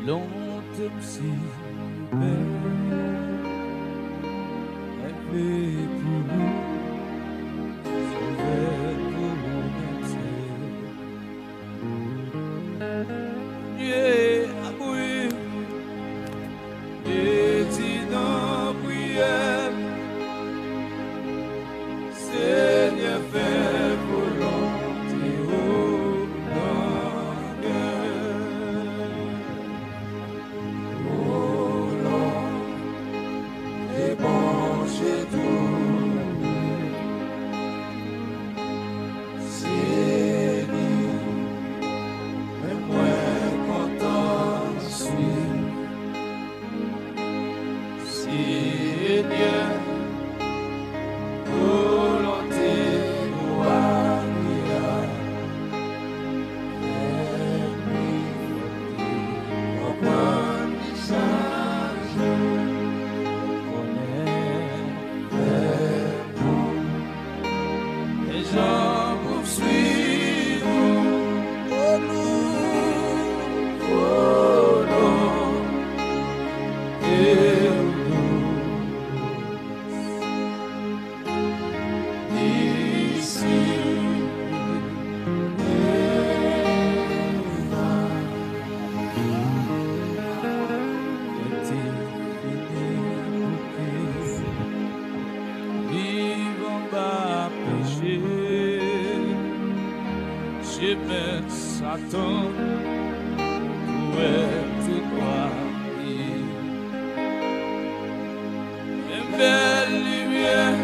longtemps si belle, elle fait pour vous, sauver pour vous. Yeah, oui, et dis non, prière, Seigneur, fais volonté, oh, non, oh, Lord, et bon, j'ai tout, Seigneur, mais moi, content, suis, Seigneur, Satan, où est tout droit? Une belle lumière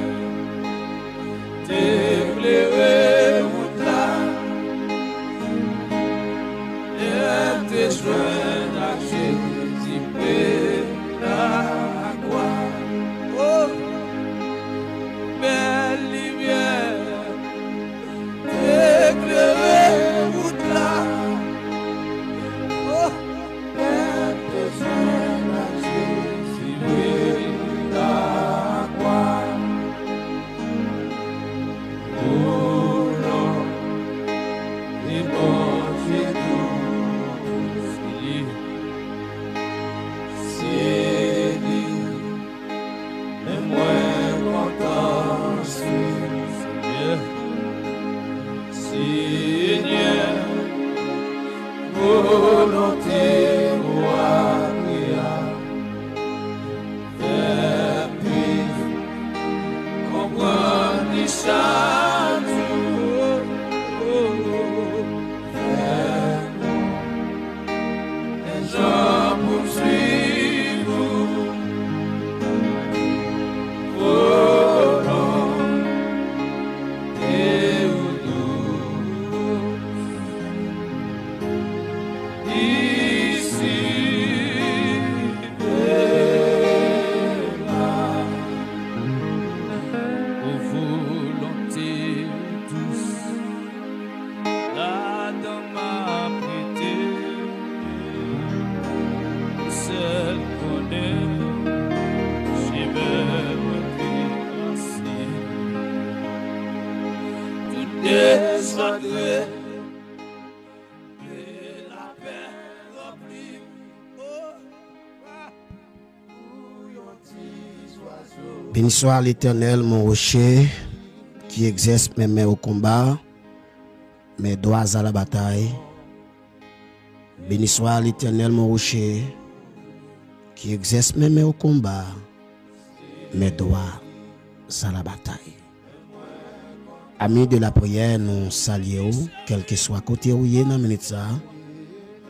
t'éclairer route là, et elle te joint à Jésus, la quoi? Oh, belle lumière t'éclairer. Béni soit l'Éternel, mon rocher, qui exerce mes mains au combat, mes doigts à la bataille. Béni soit l'Éternel, mon rocher, qui exerce mes mains au combat, mes doigts à la bataille. Amis de la prière, nous saluons, quel que soit côté où il est dans minute ça.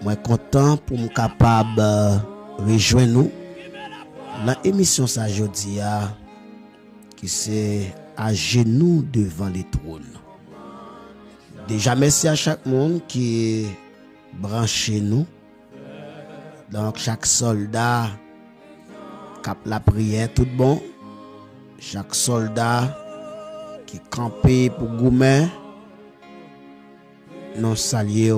Moi content pour me capable rejoindre nous dans l'émission ça aujourd'hui qui c'est à genoux devant les trônes. Déjà merci à chaque monde qui est branché nous. Donc chaque soldat cap la prière tout bon. Chaque soldat qui campé pour goumen non saluer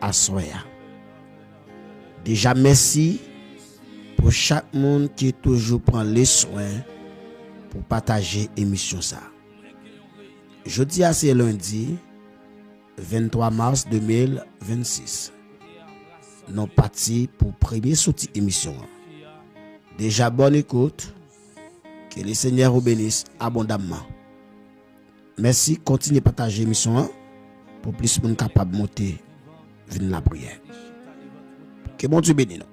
à soya. Déjà merci pour chaque monde qui toujours prend les soins pour partager l'émission ça. Jeudi à c'est lundi 23 mars 2026. nous partis pour premier sortie émission. Déjà bonne écoute. Que le Seigneur vous bénisse abondamment. Merci, continuez à partager l'émission pour plus de monde capable de monter venir la prière. Que bon Dieu bénisse nous.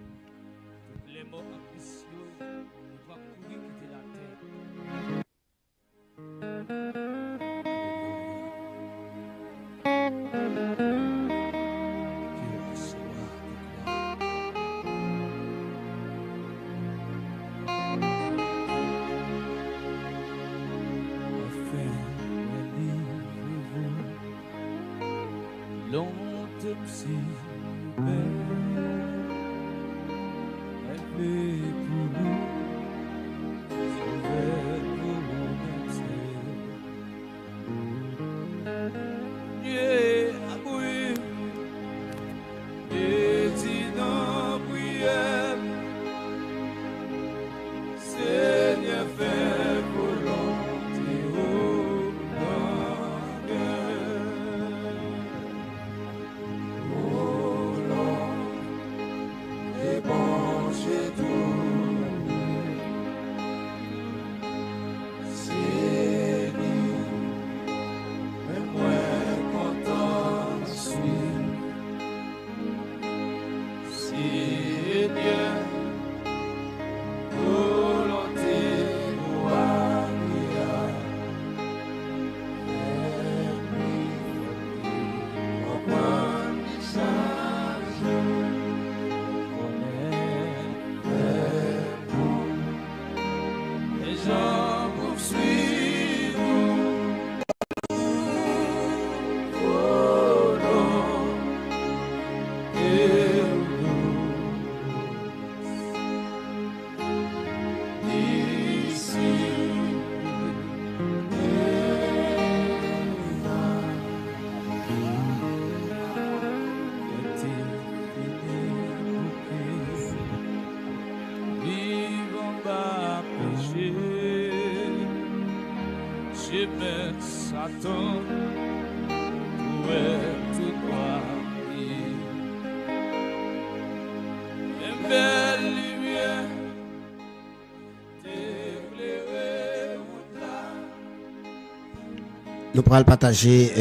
Nous pourrons partager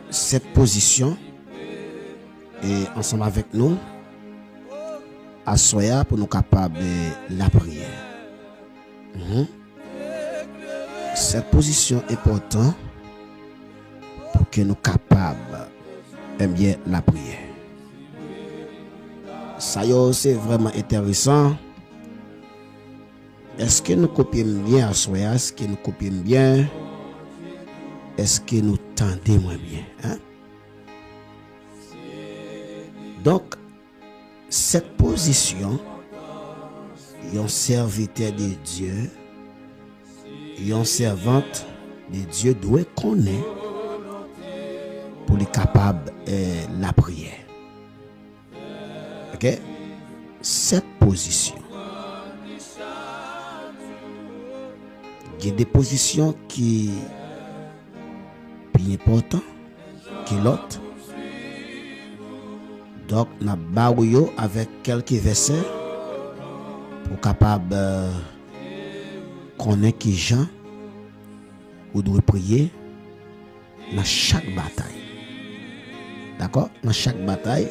cette position et ensemble avec nous à Soya pour nous capables de la prière. Cette position est importante pour que nous capables bien la prière. Ça c'est vraiment intéressant. Est-ce que nous copions bien à Soya? Est-ce que nous copions bien? Est-ce que nous tendez moins bien? Donc, cette position, un serviteur de Dieu, une servante de Dieu doit connaître pour les capables de la prière. Ok? Cette position, il y a des positions qui important que l'autre. Donc, nous avons avec quelques versets pour capable connaître qui gens ou doit prier dans chaque bataille. D'accord? Dans chaque bataille,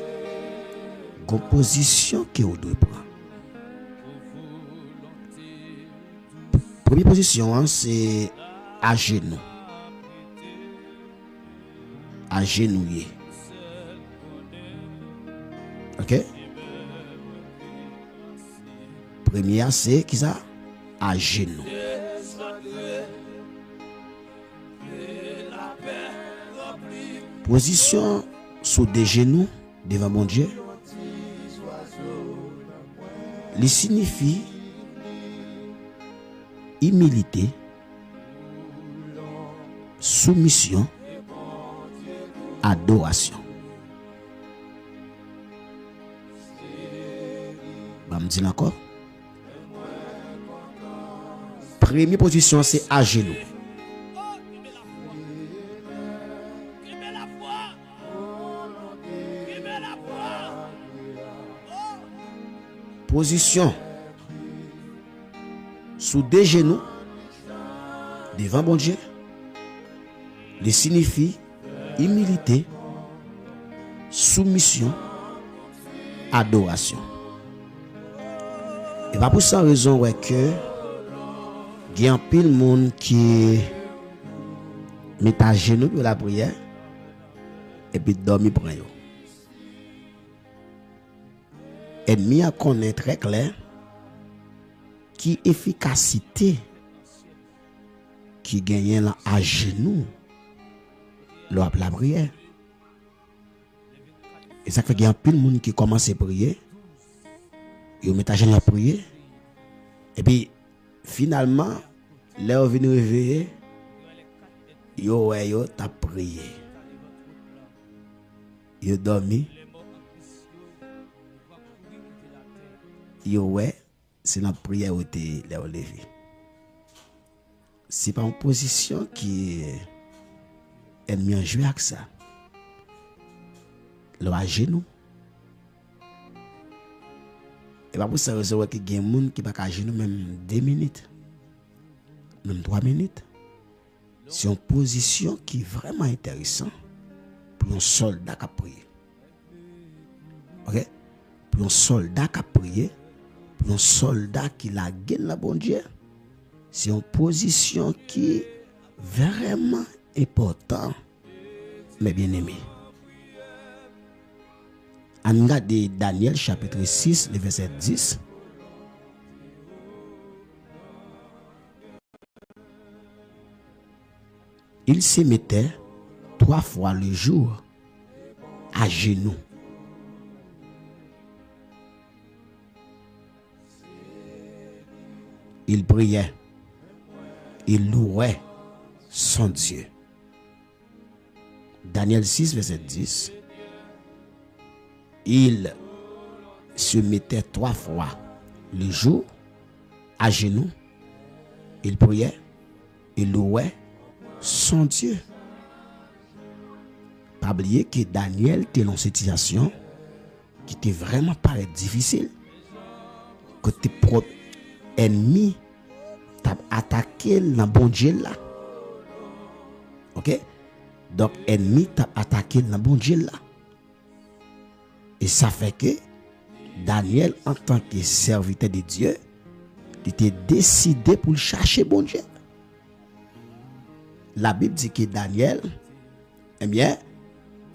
composition que vous devez prendre. Première position, c'est à genoux. Agenouillé. Ok? Première, c'est qui ça? À genoux. Position sous des genoux devant mon Dieu. Il signifie humilité, soumission, adoration. Je me dis encore. Première position, c'est à genoux. position sous des genoux devant bon Dieu, il signifie humilité, soumission, adoration. Et pas pour ça raison ouais que il y a un pile monde qui met à genoux pour la prière et puis dormi pour eux. Ennemi a connaît très clair qui efficacité qui gagne là à genoux la prière. Et ça fait qu'il y a un pile monde qui commence à prier, ils mettent à genoux à prier et puis finalement là on vient réveiller yo t'a prié, yo dormi, yo c'est la prière où t'es levé. C'est pas une position qui est ennemi en jouer avec ça. Le à genoux. Et pas pour ça raison que il y a des gens qui pas à genoux même 2 minutes, même 3 minutes. C'est une position qui est vraiment intéressante pour un soldat qui a prié. OK? Pour un soldat qui a prié, pour un soldat qui la gagne la bon Dieu. C'est une position qui est vraiment importante, mes bien-aimés. On regarde Daniel chapitre 6, le verset 10. Il se mettait 3 fois le jour à genoux. Il priait. Il louait son Dieu. Daniel 6, verset 10. Il se mettait 3 fois le jour à genoux. Il priait. Il louait son Dieu. Pas oublier que Daniel était dans une situation qui était vraiment pas difficile. Que tes propres ennemis t'ont attaqué dans bon Dieu là. OK? Donc ennemi t'a attaqué dans bon Dieu là. Et ça fait que Daniel en tant que serviteur de Dieu, il était décidé pour chercher bon Dieu. La Bible dit que Daniel, eh bien,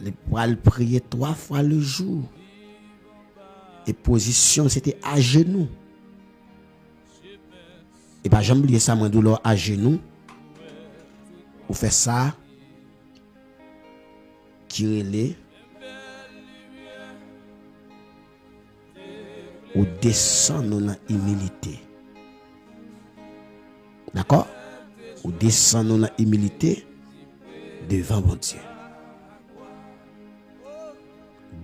il pouvait prier 3 fois le jour. Et position, c'était à genoux. Et pas jamais oublier ça, moi, douleur à genoux. Ou fait ça, qui relève, ou descend dans l'humilité. D'accord? Ou descend dans l'humilité devant mon Dieu.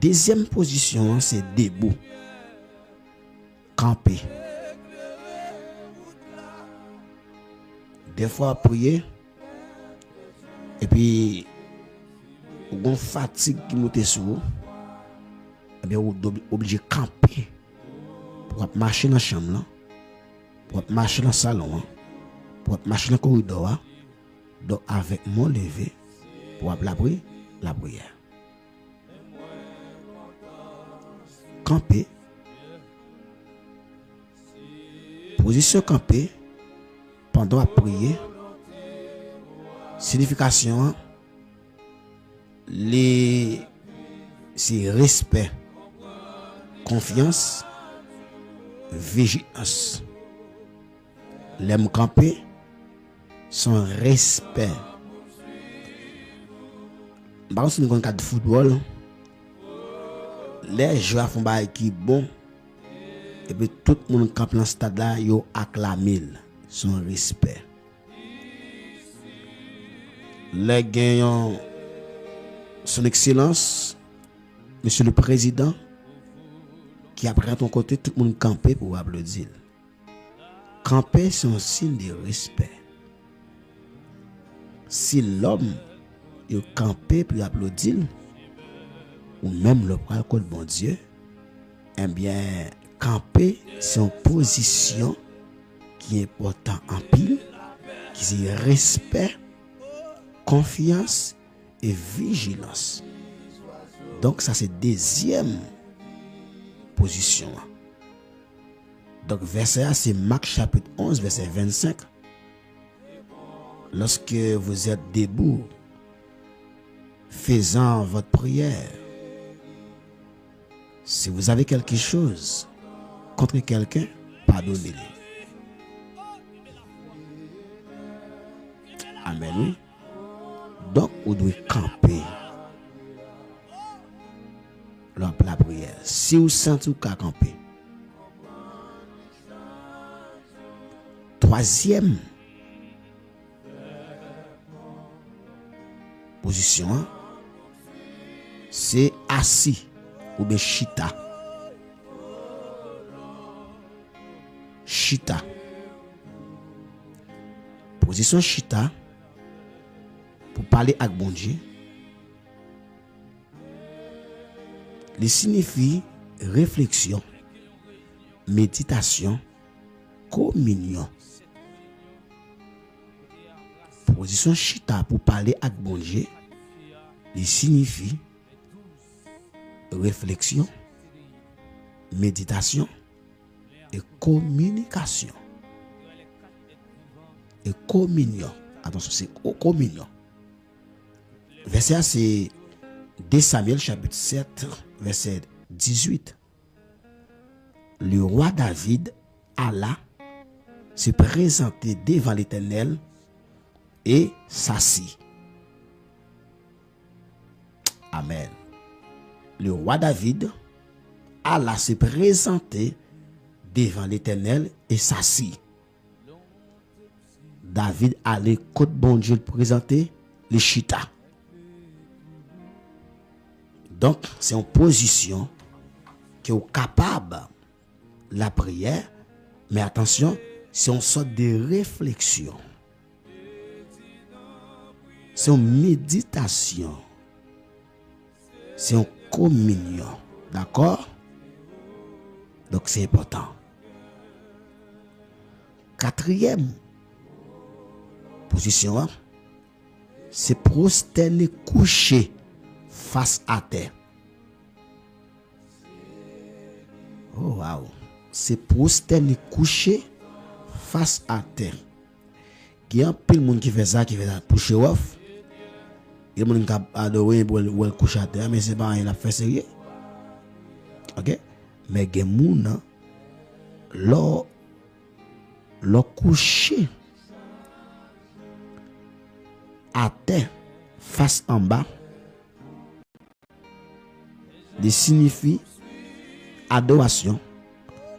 Deuxième position, c'est debout. Camper. Des fois, prier. Et puis, on fatigue qui monte sur vous. Et bien, on est obligé de camper. Pour marcher dans la chambre, pour marcher dans le salon, pour marcher dans le corridor. Donc, avec mon levé, pour la prière. Camper. Position camper pendant la prière. Signification, c'est respect, confiance, vigilance. L'aime camper, son respect. Par exemple, si nous avons un cas de football, les joueurs font des qui bon, et puis tout le monde campe dans ce stade là, ils acclament son respect. Les gagnants, son excellence, monsieur le président, qui apprend ton côté, tout le monde camper pour applaudir. Camper, c'est un signe de respect. Si l'homme est campé pour applaudir, ou même le bras de bon Dieu, eh bien, Camper, c'est une position qui est importante en pile, qui est respect, confiance et vigilance. Donc ça c'est deuxième position. Donc verset A, c'est Marc chapitre 11, verset 25. Lorsque vous êtes debout, faisant votre prière, si vous avez quelque chose contre quelqu'un, pardonnez-le. Amen, oui. Donc, vous devez camper lors de la prière. Si vous sentez qu'à camper. Troisième position, c'est assis ou bien chita. Chita. Position chita pour parler avec bon Dieu. Il signifie réflexion, méditation, communion. Position chita pour parler avec bon Dieu, il signifie réflexion, méditation et communication. Et communion. Attention, c'est communion. Verset A, c'est 2 Samuel chapitre 7, verset 18. Le roi David alla se présenter devant l'Éternel et s'assit. Amen. Le roi David alla se présenter devant l'Éternel et s'assit. David allait côté bon Dieu le présenter les chita. Donc, c'est une position qui est capable la prière, mais attention, c'est une sorte de réflexion. C'est une méditation. C'est une communion. D'accord? Donc, c'est important. Quatrième position, c'est prosterner couché face à terre. Oh wow. C'est prosterner couché face à terre. Il y a un peu de monde qui fait ça coucher off. Il y a des gens qui adorent pour coucher à terre, mais c'est pas un affaire sérieux. OK? Mais il y a des gens qui couché à terre face en bas, signifie adoration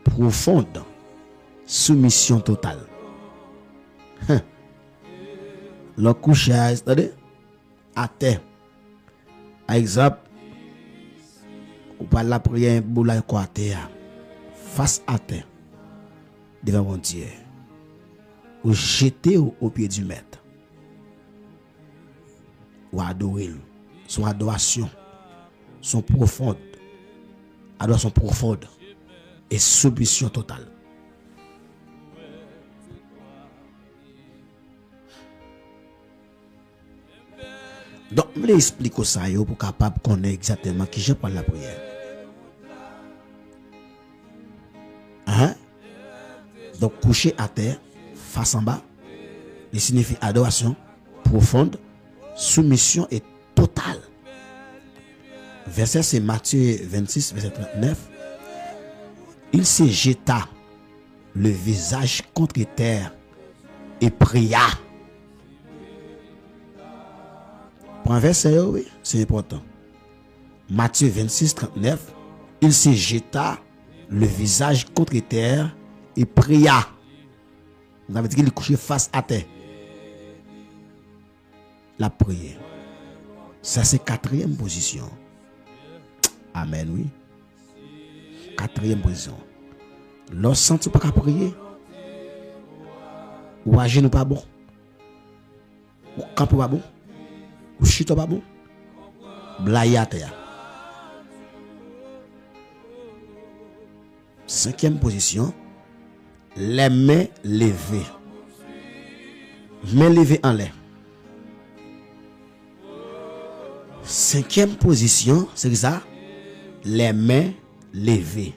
profonde, soumission totale. Le couchage, c'est-à-dire à terre. Par exemple, ou par la prière pour la à terre, face à terre, devant mon Dieu, ou jeter au pied du maître, ou adorer. Son adoration, son profonde, adoration profonde et soumission totale. Donc, je vais expliquer ça pour capable connaître exactement qui je parle la prière. Hein? Donc, coucher à terre, face en bas, il signifie adoration profonde, soumission et totale. Verset c'est Matthieu 26, verset 39. Il se jeta le visage contre terre et pria. Pour un verset, oui, c'est important. Matthieu 26, 39. Il se jeta le visage contre terre et pria. Vous avez dit qu'il est couché face à terre. La prière. Ça, c'est quatrième position. Amen, oui. Quatrième position. Lorsque tu ne peux pas prier, ou agir pas bon, ou camper pas bon, ou chita pas bon, blaye à terre. 5e position, les mains levées. Mains levées en l'air. 5e position, c'est ça, les mains levées.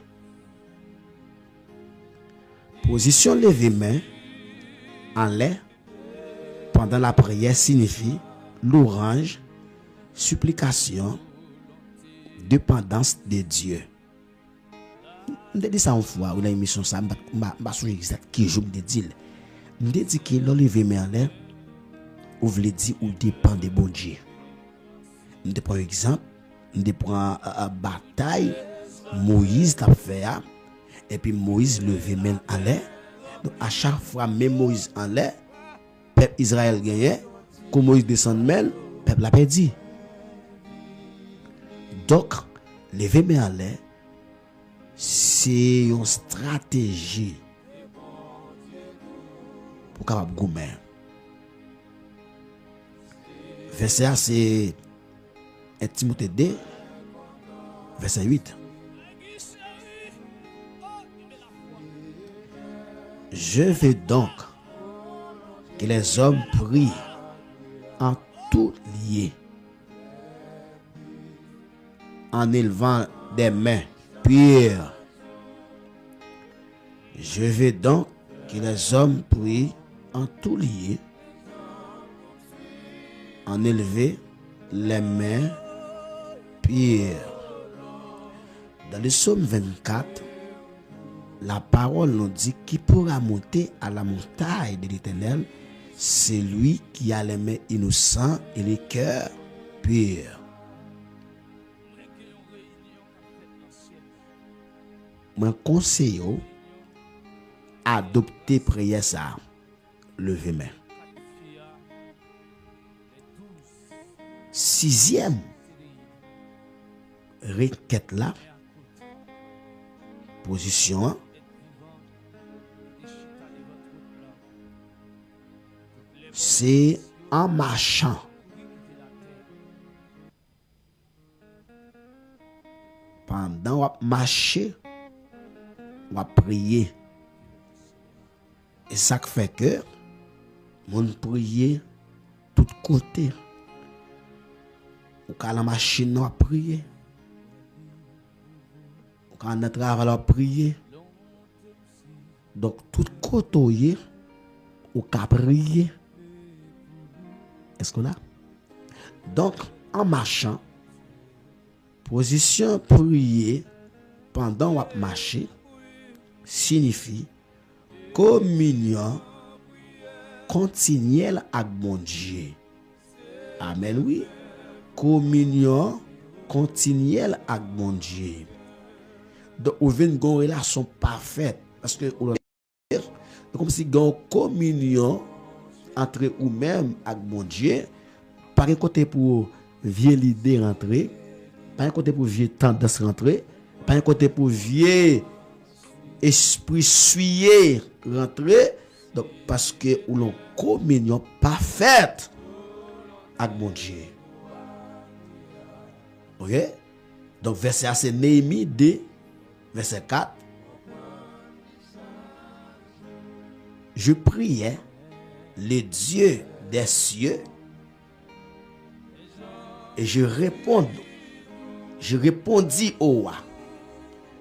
Position levée main en l'air pendant la prière signifie louange, supplication, dépendance de Dieu. Je dis ça une fois, ou dans l'émission, ça m'a souvenir exact qui je me dis. Je dis que l'enlever main en l'air, ou voulez dire ou dépend de bon Dieu. Je prends un exemple, je prends une bataille, Moïse t'a fait, et puis Moïse levé main en l'air. Donc à chaque fois, même Moïse en l'air, peuple Israël gagnait, quand Moïse descend main, peuple a perdu. Donc, lever main en l'air, c'est une stratégie pour capable goumer. Verset A, c'est 1 Timothée 2, verset 8. Je veux donc que les hommes prient en tout lieu, en élevant des mains pures. Je veux donc que les hommes prient en tout lieu, en élevant les mains pures. Dans le psaume 24, la parole nous dit qui pourra monter à la montagne de l'Éternel, c'est lui qui a les mains innocents et les cœurs purs. Moi conseille adopter prière ça, lever main. 6e requête là, position, c'est en marchant. Pendant qu'on marche, on va prier. Et ça fait que mon prier tout côté. Ou quand la machine on prier. Ou quand on travaille on prier. Donc tout côté ou qu'à prier. Est-ce qu'on a? Donc en marchant, position prier pendant qu'on marche signifie communion continuelle avec mon Dieu. Amen, oui. Communion continuelle avec mon Dieu. Donc, on veut une relation parfaite. Parce que, comme si une communion entre ou-même avec mon Dieu, par un côté pour vieille idée rentrer, par un côté pour vieille tendance rentrer, par un côté pour vieille esprit suyer rentrer. Donc, parce que ou l'on communion parfaite avec mon Dieu. Ok? Donc, verset A, c'est Néhémie 2, verset 4. Je priais le Dieu des cieux et je répondis au roi.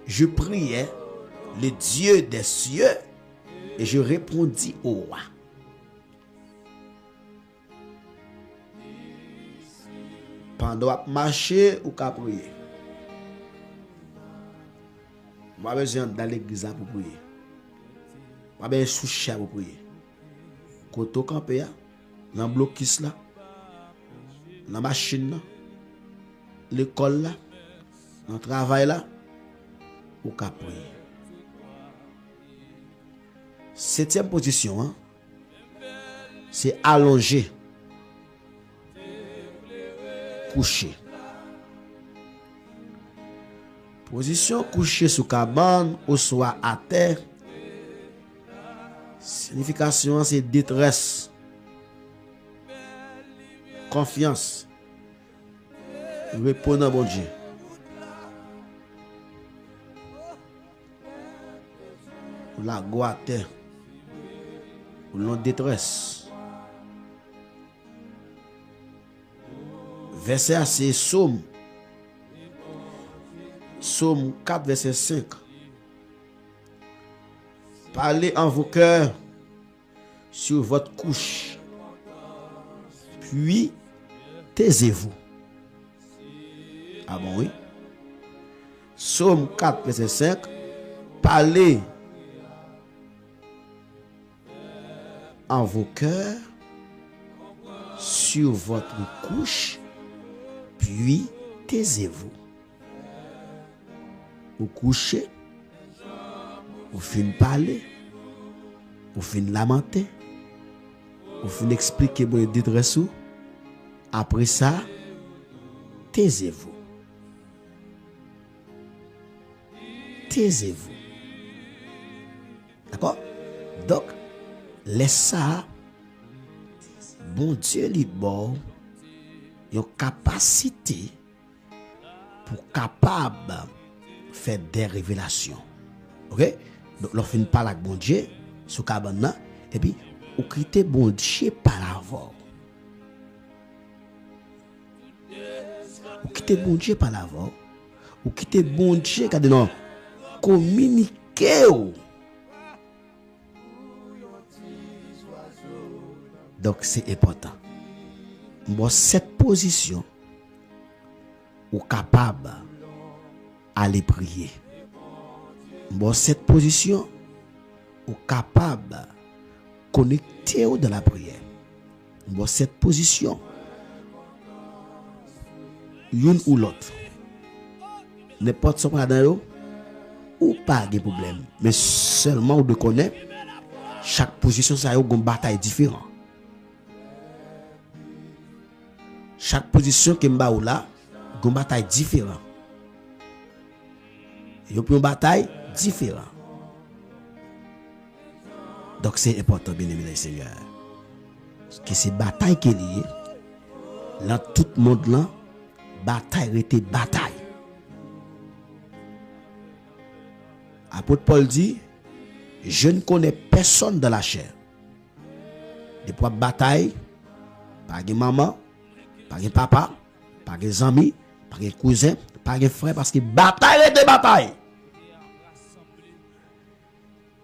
Je priais le Dieu des cieux et je répondis au roi. Pendant que marcher ou qu'à prier. Moi, besoin dans l'église pour prier. Moi, besoin sous chat pour prier. Quand on campe, dans le blocus là, dans la machine là, l'école là, dans le travail là, ou qu'à prier. 7e position, hein, c'est allonger, coucher. Position coucher sous cabane ou soit à terre. Signification c'est détresse, confiance, répondre à bon Dieu. la goûter, ou l'on détresse. Verset à c'est Somme 4, verset 5. Parlez en vos cœurs sur votre couche, puis taisez-vous. Ah bon, oui. Somme 4, verset 5. Parlez en vos cœurs sur votre couche, puis taisez-vous. Vous couchez, vous finissez parler, vous finissez lamenter, vous finissez expliquer vos détresse. Après ça, taisez-vous. Taisez-vous. D'accord? Donc, laisse ça. Bon Dieu lui bon une capacité pour capable faire des révélations. OK? Donc, lorsqu'on parle avec bon Dieu sur cabane et puis on quitte bon Dieu par l'avant. On quitte bon Dieu par l'avant. On quitte bon Dieu quand non communiquer. Donc c'est important. Bon, cette position, ou capable d'aller prier. Bon, cette position, ou capable de connecter dans la prière. Bon, cette position, l'une ou l'autre, n'importe ce qu'on a dans l'eau, ou pas de problème. Mais seulement on de connaître, chaque position, ça a une bataille différente. Chaque position que m'a ou là, une bataille différente. Il y a une bataille différente. Donc c'est important, bien aimé Seigneur. Que c'est bataille qui est liée. Dans tout le monde là, bataille était bataille. Apôtre Paul dit, je ne connais personne dans la chair. Depuis bataille, pas de maman, pas de papa, pas de amis, pas de cousin, pas de frère, parce que bataille est de bataille.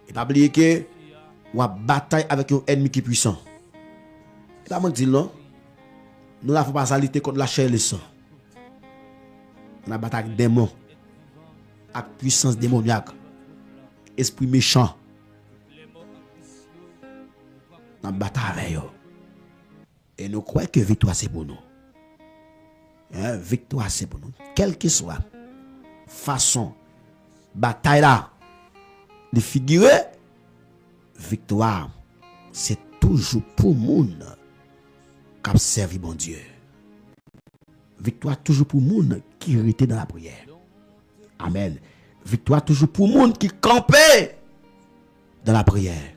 Et pas oublier que on a bataille avec un ennemi qui est puissant. Et là, moi dis non, nous n'avons pas à lutter contre la chair et le sang. On a bataille avec démons, avec puissance démoniaque, esprit méchant. On a bataille avec eux. Et nous croyons que victoire c'est pour nous. Victoire c'est pour nous. Quelle que soit façon bataille là de figurer, victoire c'est toujours pour monde qui servi bon Dieu. Victoire toujours pour monde qui était dans la prière. Amen. Victoire toujours pour monde qui campait dans la prière.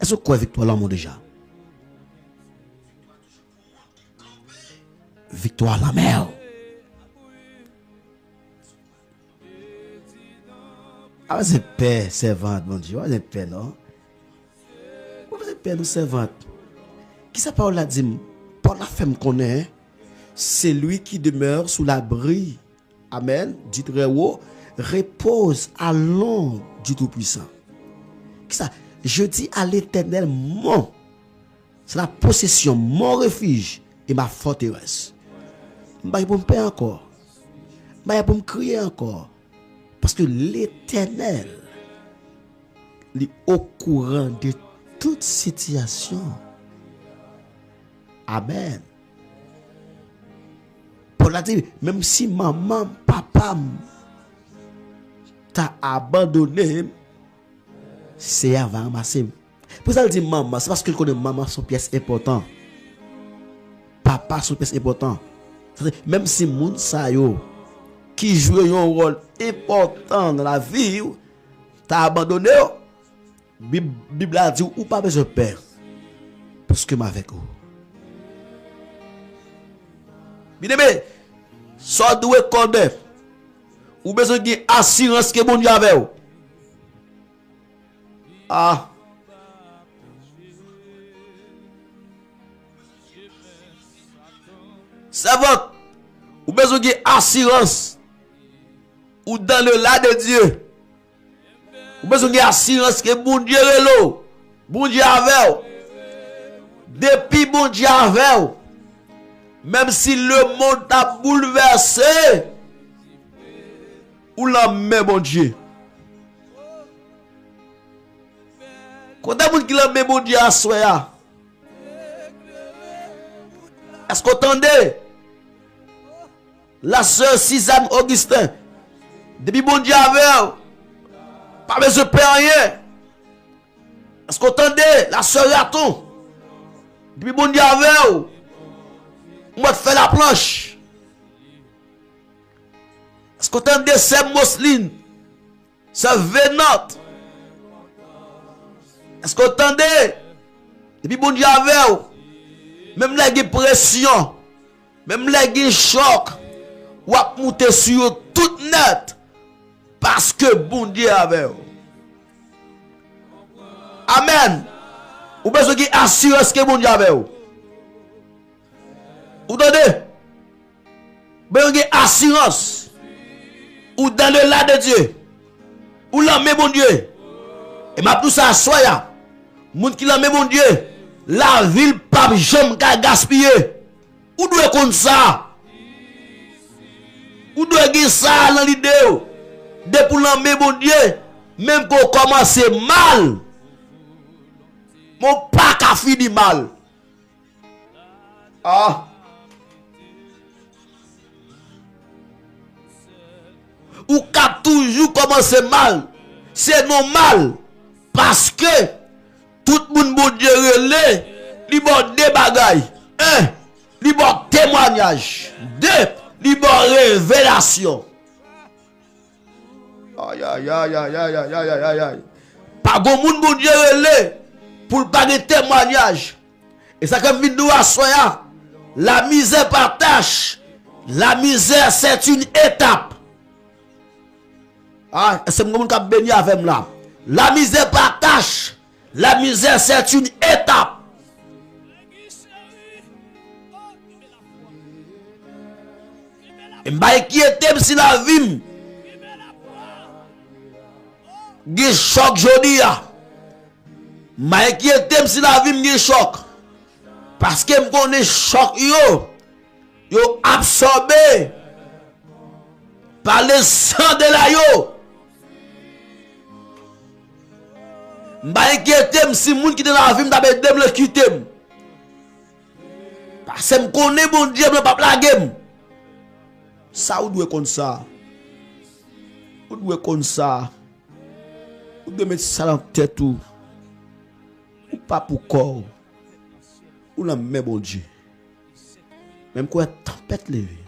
Est-ce que quoi victoire là mon déjà? Victoire la mer. Ah, c'est paix, servante, mon Dieu. C'est paix, non? C'est paix, nous, servante. Qui ça parle là, dit, pour la femme qu'on est, c'est lui qui demeure sous l'abri. Amen. Dit très haut, repose à l'ombre du Tout-Puissant. Qui ça? Je dis à l'Éternel, mon, c'est la possession, mon refuge et ma forteresse. Je vais me payer encore. Je vais me crier encore. Parce que l'Éternel est au courant de toute situation. Amen. Paul a dit, même si maman, papa t'a abandonné, c'est avant ramasser. Pour ça, il dit maman, c'est parce qu'il connaît maman son pièce important. Papa son pièce important. Même si moun sa yo qui joue un rôle important dans la vie, t'a abandonné, Bible a dit ou pas besoin de père parce que m'avec vous. Bien aimé, soit doué connaître ou besoin de assurance que bon Dieu avec vous. Ah. Savant, ou besoin de assurance ou dans le là de Dieu. Ou besoin de assurance que bon Dieu est là. Bon Dieu avec. Depuis bon Dieu avec. Même si le monde t'a bouleversé, ou la main bon Dieu. Quand est-ce que la main bon Dieu a soya? Est-ce que vous entendez? La sœur Suzanne Augustin, depuis bon Dieu avec, pas besoin de payer rien. Est-ce que vous entendez? La sœur Raton, depuis bon Dieu avec, moi te faire la planche. Est-ce que vous entendez? C'est Mousseline, c'est Vénante. Est-ce que vous entendez? Depuis bon Dieu avec, même là il y a pression, même là il y a choc. Ou à monter sur tout net parce que bon Dieu avec vous. Amen. Ou besoin de assurance que bon Dieu avec vous. Vous entendez? Besoin de assurance. Ou dans le là de Dieu. Ou l'âme bon Dieu. Et m'a tout ça soya. Moun qui l'âme bon Dieu. La ville pas jamais gaspiller. Ou doit comme ça. Ou doit gagner ça dans l'idée. Depuis l'homme bon Dieu, même qu'on commence mal, mon pas qu'à finir mal. Ah. Ou qu'à toujours commencer mal. C'est normal. Parce que tout le monde bon Dieu relè, li bon des bagailles. Un, li bon témoignage. Deux, li bon révélation. Aïe aïe aïe aïe aïe aïe aïe aïe aïe. Pas bon monde bon Dieu relè pour pas de témoignage. Et ça comme vient à soya. La misère partage. La misère c'est une étape. Ah, c'est mon monde qui a béni avec moi. La misère partage. La misère c'est une étape. Et m'a inquiété si la vie Gè choc jodi ya. M'a inquiété si la vie gè choc. Parce que me connais choc yo absorbé par le sang de la yo. M'a inquiété si moun qui dans la vie m'a dem le quitter. Parce que me connais bon Dieu me pas blaguer. Ça ou doit comme ça. Ou doit comme ça. Ou de mettre ça dans tête ou pas pour corps. Ou la même bon Dieu. Même quoi tempête levée.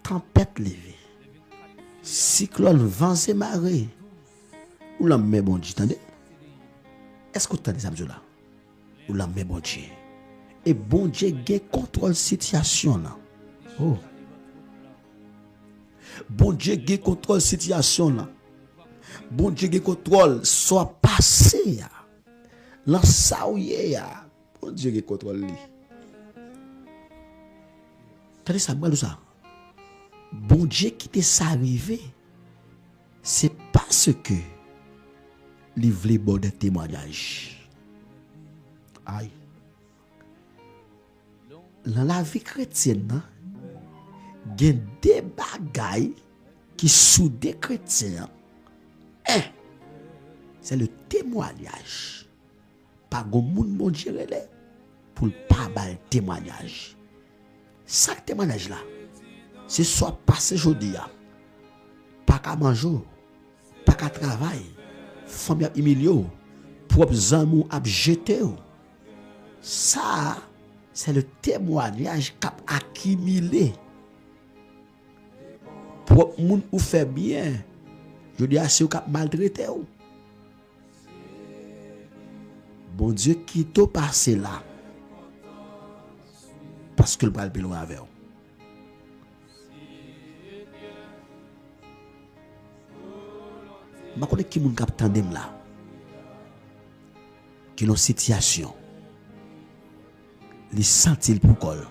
Tempête levée. Cyclone, vent et marée. Ou la même bon Dieu. Attendez. Est-ce que vous entendez ça là? Ou la même bon Dieu. Et bon Dieu gagne contrôle situation là. Oh. Bon Dieu gagne contrôle situation là. Bon Dieu gagne contrôle soit passé. Là ça ou ya. Bon Dieu gagne contrôle lui. Attendez ça moi ça. Bon Dieu qui t'est ça arrivé. C'est parce que il voulait bon des témoignages. Aïe. Dans la vie chrétienne, il y a des bagailles qui sont des chrétiens. Un, c'est le témoignage. Pas de monde mon Dieu pour pas bal témoignage. Ça témoignage là, c'est soit passé aujourd'hui, pas qu'à manger, pas qu'à travailler, famille humiliée, propres amours à jeter. Ça, c'est le témoignage qu'a accumulé. Pour moun ou fait bien, je dis à ceux qui maltraité. Bon Dieu qui t'a passé là. Parce que le bras est loin avec vous. Je ne sais pas qui moun k'ap tandem là. qui l'ont situation. Les sentit pour col.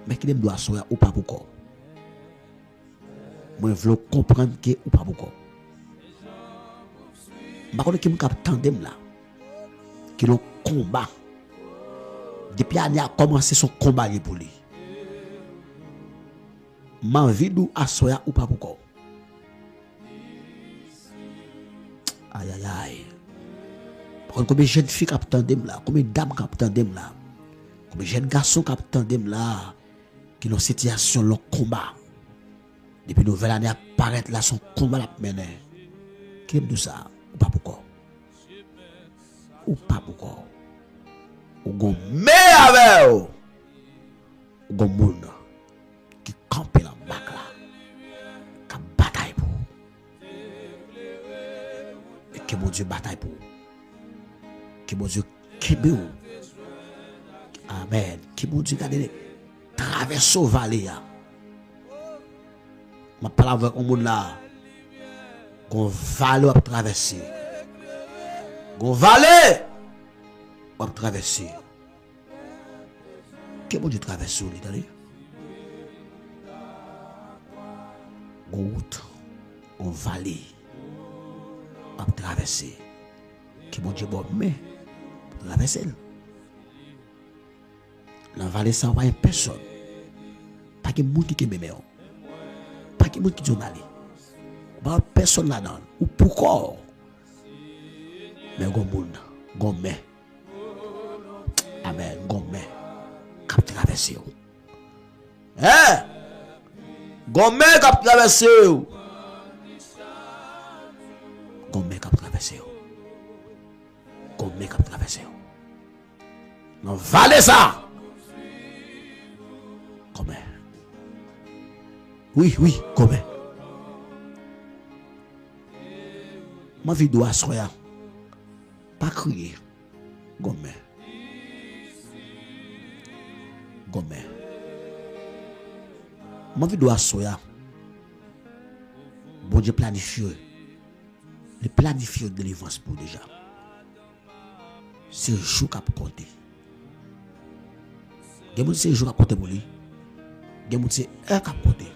Mais qui l'aime doit soya ou pas pour col. Moi je veux comprendre que ou pas pour col. Par contre qui me cap tandem là. Qui l'ont combat. Depuis l'année a commencé son combat pour lui. Ma vie d'où à soya ou pas pour col. Aïe aïe aïe. Combien de jeunes filles qui tandem là, combien de dames qui tandem là, combien de jeunes garçons qui tandem là, qui ont situation, leur combat. Depuis une nouvelle année apparaître là, son combat la mener. Qui aime tout ça? Ou pas pourquoi? Ou pas pourquoi? Ou gon mais avec ou gon moun qui campe la bac là, qui bataille pour. Et que mon Dieu bataille pour. Que mon Dieu kebe ou. Amen. Que mon Dieu garde traverse au vallée. Ma parole avec un monde là. Gon vallée à traverser. Gon vallée à traverser. Que mon Dieu traverse ou l'Italie. Gon route, gon vallée à traverser. Que mon Dieu bon mais traverser. La vallée sans pas personne. Pas que monde qui me met. Pas que monde qui dit aller. Pas personne là-dedans. Ou pourquoi? Mais gon monde, gon mais. Amen, gon mais. Cap traverser. Hein? Gon mais cap traverser. Gon mais cap traverser. Gon mais cap traverser. Non vallée ça. Comment? Oui, comment? Ma vie doit se faire. Pas crier. Comment? Ma vie doit se faire. Bon Dieu planifie. Le planifié de délivrance pour déjà. C'est le jour qu'a compté. C'est le jour qu'a compté pour lui. C'est un cap compté.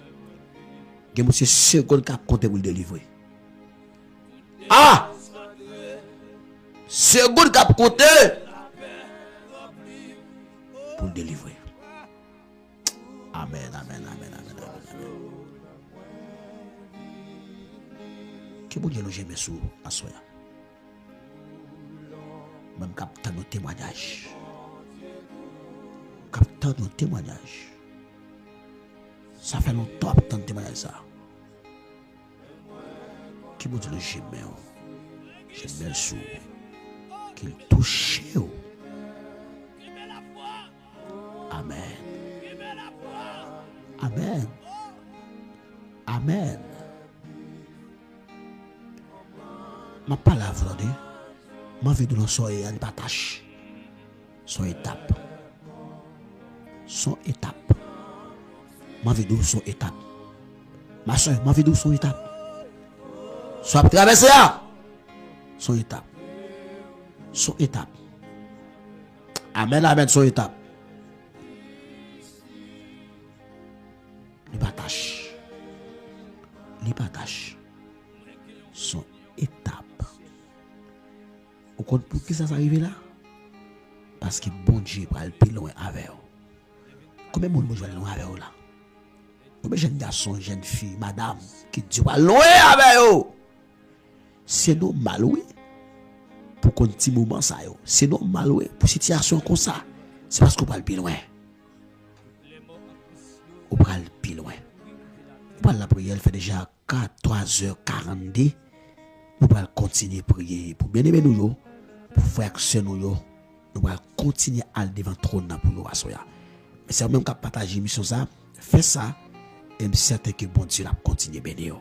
C'est seconde cap compté pour le délivrer. Ah! Seconde cap compté pour le délivrer. Amen. Que bon Dieu nous aime sous à soi. Même captant nos témoignages. Captant nos témoignages. Ça fait longtemps que tant de témoignages ça. Qui bon Dieu nous aime. J'aime sous. Qu'il touche. Amen. Amen. Ma parole, ma vie de nous soyez en partage. Son étape. Ma vie de son étape. Ma soeur, ma vie de son étape. Soit traverser son étape. Amen, son étape. Les partage. Son étape. Vous comprenez pour qui ça arrive là? Parce que bon Dieu va aller plus loin avec vous. Combien de monde va aller loin avec vous là? Combien de jeunes garçons, jeunes filles, madame, qui Dieu va loin avec vous? C'est normal, oui. Pour qu'on petit moment ça, c'est normal, oui. Pour situation comme ça, c'est parce qu'on va aller plus loin. On va aller plus loin. La prière fait déjà 3h42. Nous allons continuer à prier pour bien aimer nous, pour faire action nous, nous allons continuer à aller devant le trône pour nous asseoir. Mais c'est même qu'à partager l'émission ça, fait ça, et je suis certain que bon Dieu va continuer à bénir.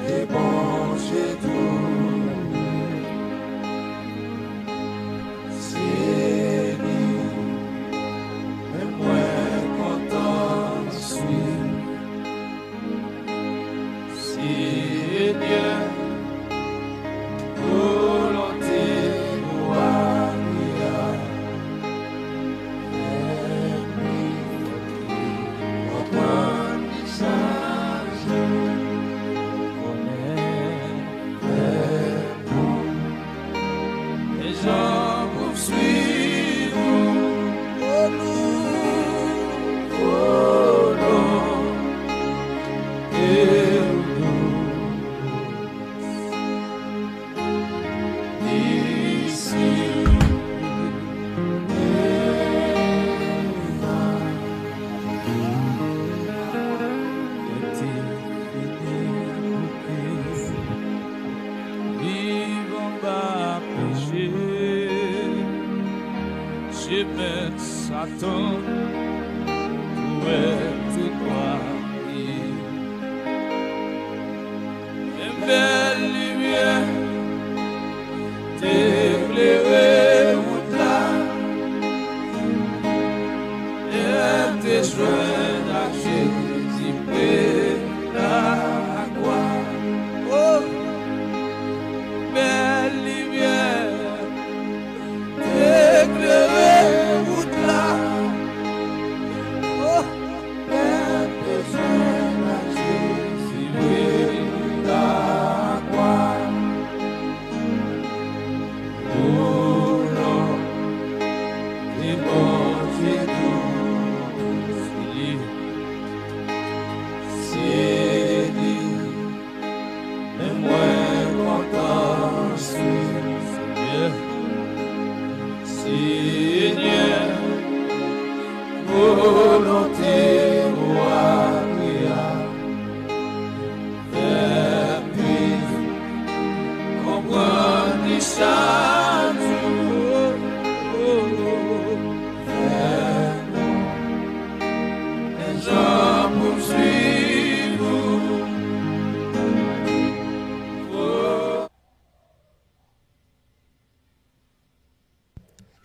et bon Dieu tout. C'est lui, et moi content suis. Seigneur, volonté gloria. Satan, où est tout croyez? Une belle lumière t'éclairer mon là, et te joindre à Jésus près la croix. Oh, belle lumière t'éclairer.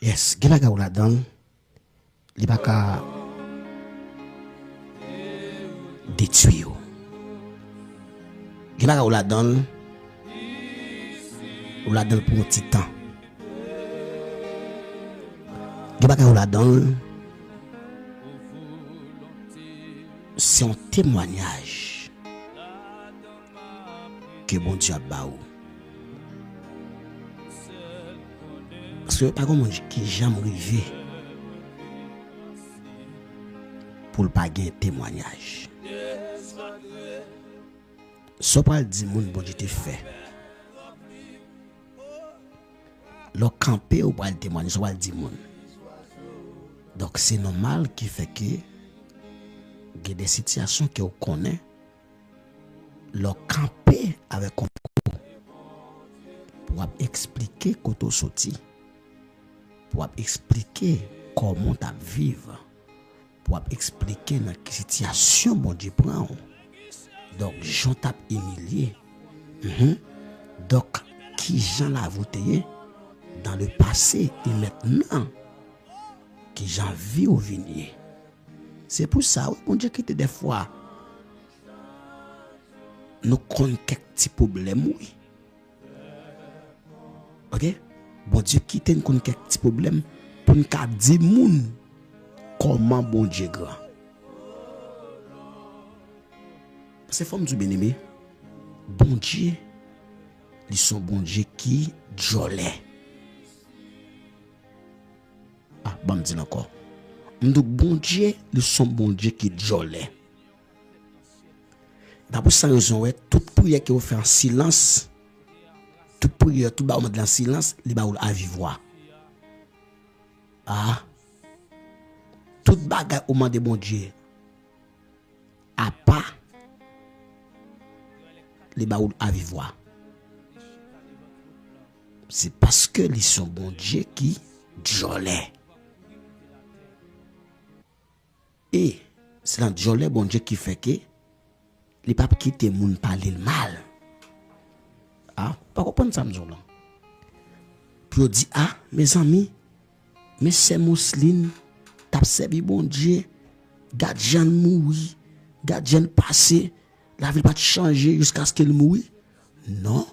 Yes, gelaga ou la donne, li pa ka détruire. Gelaga ou la donne pour un petit temps. Gelaga ou la donne, c'est un témoignage que bon Dieu a baou. Parce que pas comme qui jamais arrivé pour ne pas gagner témoignage. Ce pas dit moun bon Dieu te fait. Le camper ou pas le témoigner, ce pas dit moun. Donc c'est normal qui fait que il y a des situations que vous connaissez. Le camper avec un pour expliquer comment tu sorti. Pour expliquer comment tu vivre, pour expliquer dans quelle situation bon Dieu prend. Donc, j'en tape humilié. Donc, qui j'en l'a voté dans le passé et maintenant, qui j'en vis au vignier. C'est pour ça, oui, bon Dieu, qui des fois, nous connaissons quelques petits problèmes, oui. Ok? Bon Dieu quitte nous quelques petits problèmes pour nous dire moun comment bon Dieu grand. C'est forme du bien-aimé. Bon Dieu, ils sont bon Dieu qui jolé. Ah, bon dis encore. Donc bon Dieu, ils sont bon Dieu qui jolé. D'abord sans raison ouais, toute prière que vous faites en silence. Toute prière, tout bas dans le silence, les bas à vivre. Ah. Toute bagaille au moment de bon Dieu. À pas les bas à vivre. C'est parce que ils sont bon Dieu qui jolé. Et c'est dans jolé bon Dieu qui fait que les papes quitter moun parler le mal. Ah, pas comprendre ça m'zou là. Puis on dit ah, mes amis, mais c'est Mousseline, t'as servi bon Dieu, gardien mouri, gardien passé, la vie pas changer jusqu'à ce qu'elle mouille. Non,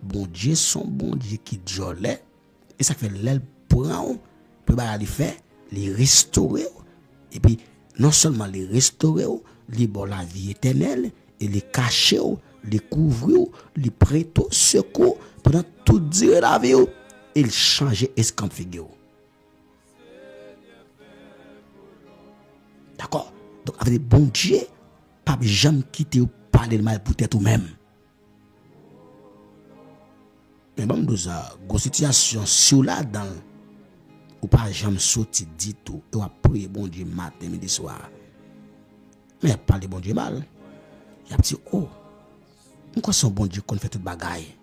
bon Dieu son bon Dieu qui jolait et ça fait l'aile prend pour les faire, les restaurer et puis non seulement les restaurer, les bon la vie éternelle et les cacher, les couvrir, les prêter secours pendant toute durée la vie et il changer escamp figure. D'accord? Donc avec les bon Dieu, pas jamais quitter ou parler de mal pour tête ou même. Mais bon, nous avons une situation sur là dans ou pas jamais sorti dit tout et on prier bon Dieu matin midi soir. Mais pas de bon Dieu mal. Il y a petit oh. Pourquoi son bon Dieu qu'on fait toute bagaille?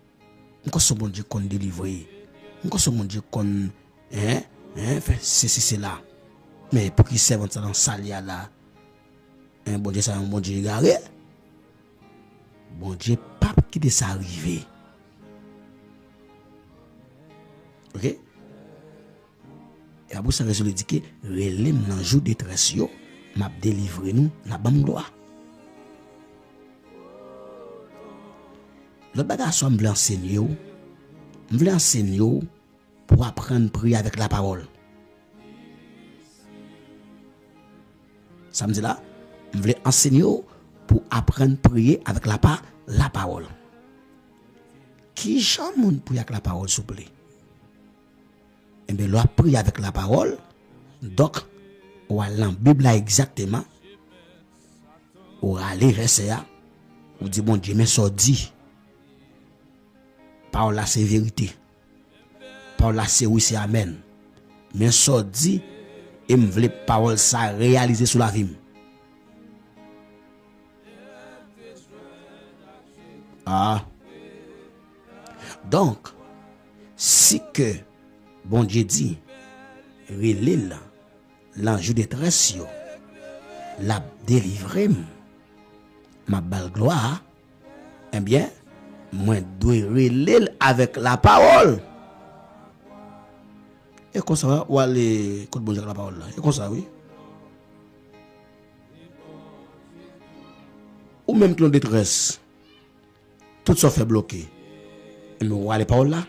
Pourquoi son bon Dieu qu'on délivre? Pourquoi son bon Dieu qu'on fait c'est là. Mais pour qu'il serve dans salia là. Un bon Dieu ça un bon Dieu garé. Bon Dieu pas qui de ça arriver. OK? Et après ça résolu dit que relève dans jour détresse yo, m'a délivrer nous, n'a bam gloire. Le bagage soit me enseigner pour apprendre à prier avec la parole. Ça me dit là, je voulais enseigner pour apprendre à prier avec la parole. Qui jamais prier avec la parole s'il vous plaît? Et bien, l'on prie avec la parole. Donc, on va la Bible là exactement. On va aller rester là. On dit, bon Dieu, mais ça dit. Parole là, c'est vérité. Parole là, c'est oui, c'est amen. Mais ça dit, et me voulait parole ça réaliser sur la vie. Ah. Donc, si que bon Dieu dit, relève l'ange détresse, la délivrer, ma belle gloire, eh bien, moi, dois relève avec la parole. Et comme ça, ou aller, écoute, bon Dieu, avec la parole là. Et comme ça, oui. Ou même que l'on détresse, tout ça fait bloquer. Et nous, ou aller parole là,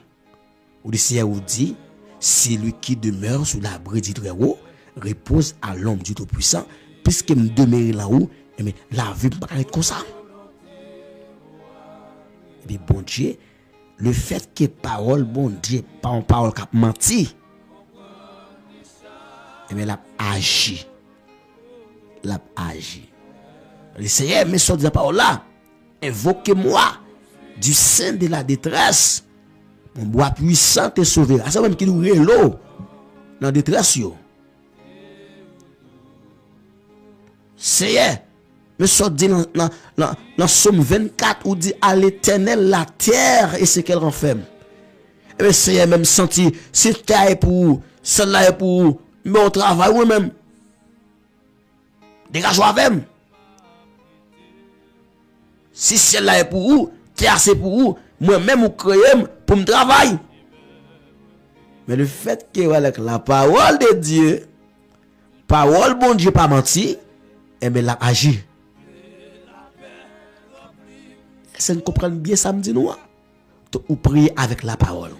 ou d'ici, ou dit, c'est lui qui demeure sous l'abri du Très-Haut, repose à l'ombre du Tout-Puissant, puisque me demeure là-haut, mais la vie ne peut pas être comme ça. Et puis, bon Dieu, le fait que parole, bon Dieu, pas en parole qui a menti, et bien, l'a agi. L'a agi. Le Seigneur, mais sur la parole là, invoquez-moi du sein de la détresse. Mon bois puissant te sauver. C'est même qui nous l'eau dans la détresse. Seigneur, mais ça dit dans Somme 24 où dit à l'Éternel la terre et ce qu'elle renferme. Et bien Seigneur même senti, si terre est pour vous, celle-là est pour vous, mais on travaille vous-même. Dégage avec. Si celle-là est pour vous, terre c'est pour vous, moi-même vous créez pour me travailler. Mais le fait que avec la parole de Dieu, parole bon Dieu pas menti, et bien l'a agi. Est-ce que vous comprenez bien ça me dit nous? Ou prier avec la parole.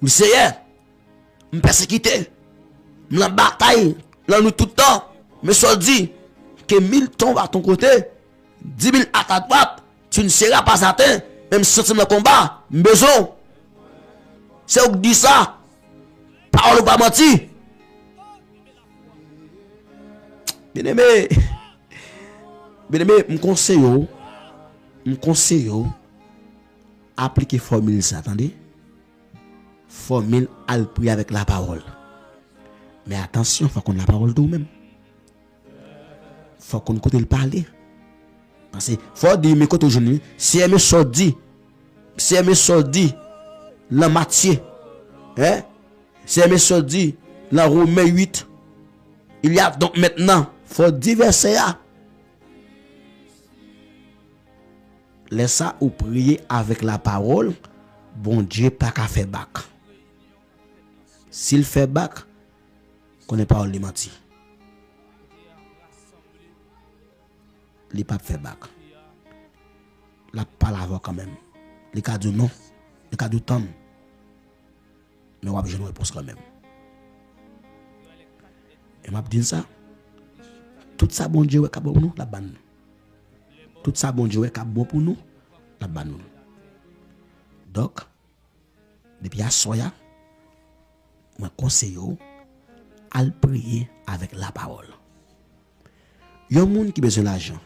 Oui, Seigneur, me persécuter, me bataille, là nous tout le temps, mais ça dit que 1000 tombent à ton côté, 10 000 à ta droite, tu ne seras pas atteint, même si tu es dans le combat, besoin. C'est où dit ça, parole ou pas menti. Bien aimé, me conseille, appliquer formule ça, attendez. Formule à le prier avec la parole. Mais attention, il faut qu'on ait la parole de nous-mêmes. Il faut qu'on écoute le parler. Parce que faut dire, mais quand aujourd'hui, si elle me sort dit, la Matthieu, si elle me sort dit, la Romain 8, il y a donc maintenant, faut dire verset là. laisse ça ou prier avec la parole, bon Dieu pas qu'à faire bac. S'il fait bac, connaît pas le menti. Il pas fait bac. La parole quand même. Les cas du non, les cas du temps. Mais on a besoin de réponse quand même. Et m'a dit ça. Tout ça bon Dieu est bon pour nous, la banne. Tout ça bon Dieu est bon pour nous, la banne. Donc depuis à soya, moi conseille à prier avec la parole. Il y a un monde qui a besoin d'argent,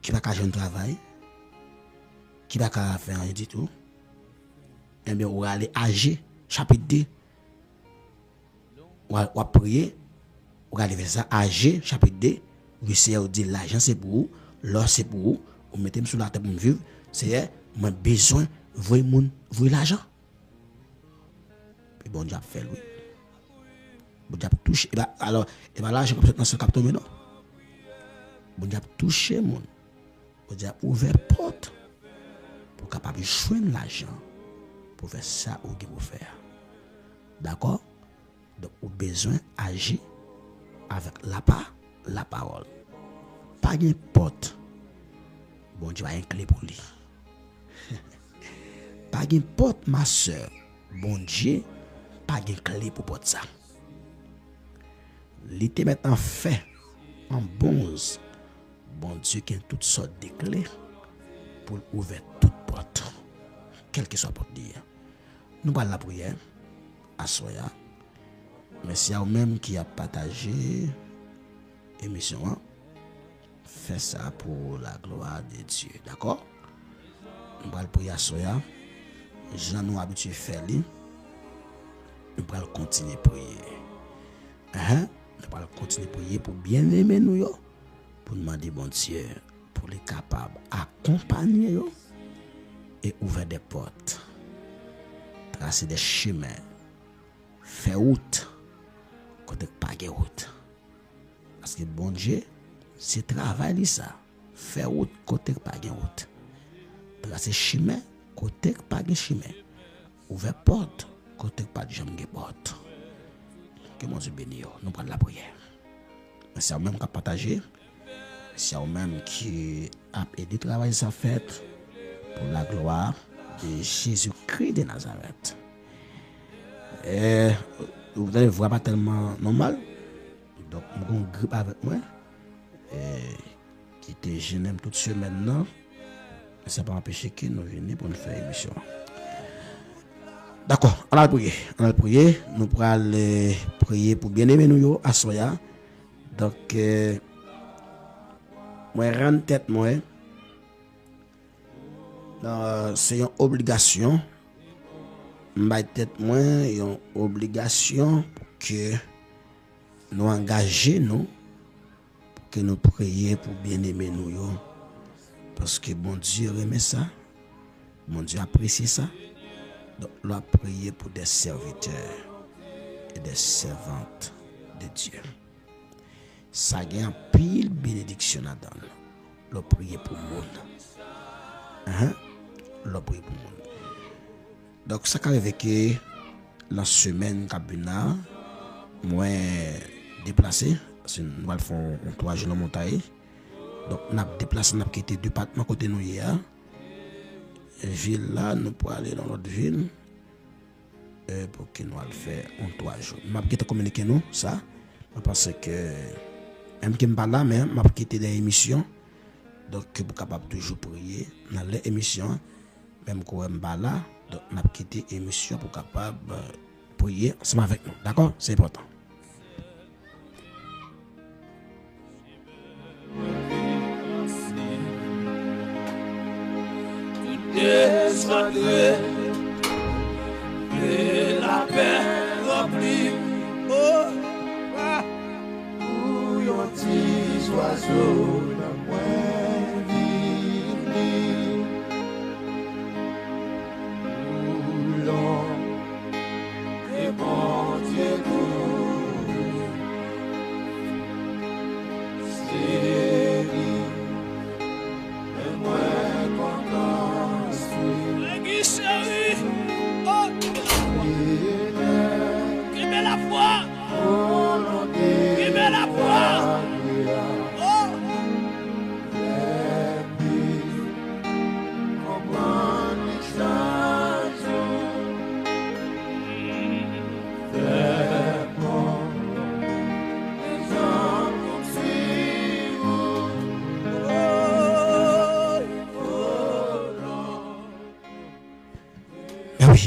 qui va pas faire un travail, qui va pas faire rien du tout. Eh bien, on va aller agir, chapitre 2. On va prier, on va aller faire ça, agir, chapitre 2. Vous savez, dire l'argent c'est pour vous, l'or c'est pour vous, vous mettez sur la table pour vivre, c'est moi besoin, vous l'argent. Et bon Dieu a fait, oui. Bon Dieu a touché, alors, l'argent comme ça dans ce capteur, mais non. Bon Dieu a touché, mon. Bon Dieu a ouvert porte pour capable de joindre l'argent pour faire ça ou qu'il faut faire. D'accord? Donc, vous avez besoin d'agir avec la parole. Pas de porte. Bon Dieu a une clé pour lui. Pas de porte, ma soeur. Bon Dieu, pas de clé pour porte ça. L'été maintenant fait en bons. Bon Dieu qui a toutes sortes de clés pour ouvrir toute porte. Quelle que soit la porte d'hier. Nous allons la prière à Soya. Merci à vous-même qui a partagé l'émission. Fais ça pour la gloire de Dieu. D'accord? Nous allons prier à Soya. Jean nous habitués à faire. Nous allons continuer à prier. Nous allons continuer à prier pour bien aimer nous. Pour demander bon Dieu. Pour les capables d'accompagner et ouvrir des portes. Tracer des chemins. Faire route. Côté pas de route. Parce que bon Dieu, c'est travail ça. Faire route côté pas de route. Tracer chemin côté pas de chemin. Ouvrir porte côté pas de jamais porte. Que mon Dieu bénisse. Nous prenons la prière. C'est vous-même qui a partagé. C'est vous-même qui a aidé travail sa fête pour la gloire de Jésus-Christ de Nazareth. Et vous allez voir pas tellement normal. Donc, je vais grippe avec moi. Et qui était gêné toute semaine maintenant. Mais ça ne va pas empêcher que nous venions pour nous faire émission. D'accord, on va prier. Nous pourrons aller prier pour bien aimer nous à Soya. Donc, moi, rends tête, moi. C'est une obligation. Ma tête, moi, une obligation pour que nous engagions nous. Pour que nous prions pour bien aimer nous. Parce que bon Dieu aime ça. Mon Dieu apprécie ça. Donc, nous allons prier pour des serviteurs et des servantes de Dieu. Ça a une pile bénédiction là-dedans. Nous prier pour le monde. Nous prier pour le monde. Donc, ça arrive que la semaine Kabuna, moi déplacé. Nous allons faire un 3 jours de montagne. Donc, nous avons déplacé, nous avons quitté deux départements côté nous hier. Ville là, nous pouvons aller dans l'autre ville pour que nous allons faire en 3 jours. Je vais communiquer nous ça parce que même que je ne suis pas là, mais je vais quitter des émissions. Donc, je suis capable de toujours prier dans les émissions. Même quand je ne suis pas là, donc je vais quitter les émissions pour capable prier ensemble avec nous. D'accord? C'est important. Descendrez et la paix remplie. Oh, où yon petit oiseau dans moins vivre. Où l'on et bon Dieu nous. C'est lui, et moi.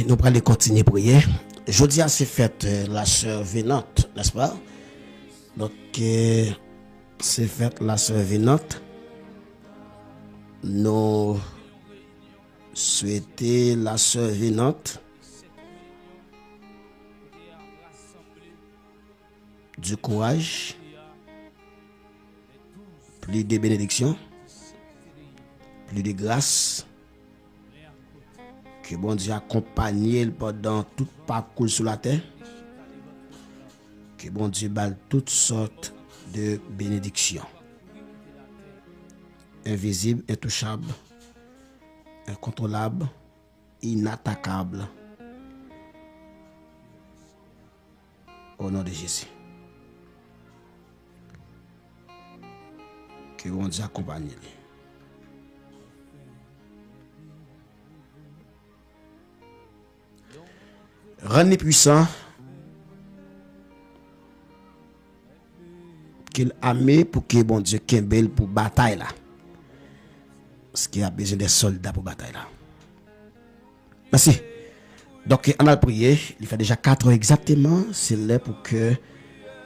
nous allons continuer à prier. Jeudi, c'est fête la sœur Vénante, n'est-ce pas? Donc, c'est fête la sœur Vénante. Nous souhaitons la sœur Vénante du courage, plus de bénédictions, plus de grâce. Que bon Dieu accompagne pendant tout parcours sur la terre. Que bon Dieu balle toutes sortes de bénédictions. Invisibles, intouchables, incontrôlables, inattaquables. Au nom de Jésus. Que bon Dieu accompagne. Rendre puissant qu'il a mis pour que bon Dieu Kembel pour bataille là. Parce qu'il a besoin des soldats pour bataille là. Merci. Donc on a prié, il fait déjà 4 heures exactement, c'est là pour que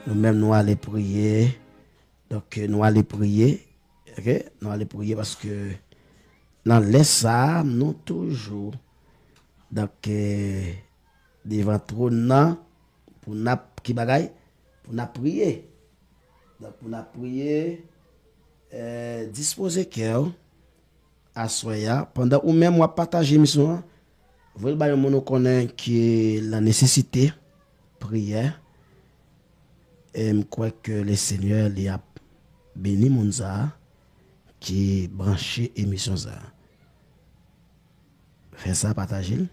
nous-mêmes nous allons prier. Donc nous allons prier, OK? Nous allons prier parce que dans les ça nous toujours donc devant trône pour n'a qui bagaille pour n'a prier. Donc pour n'a prier disposer cœur à soya pendant ou même moi partager mission. Vous le nous connaît qui la nécessité prière et je crois que le Seigneur lui a béni Monza qui branché émission ça. Fais ça partager.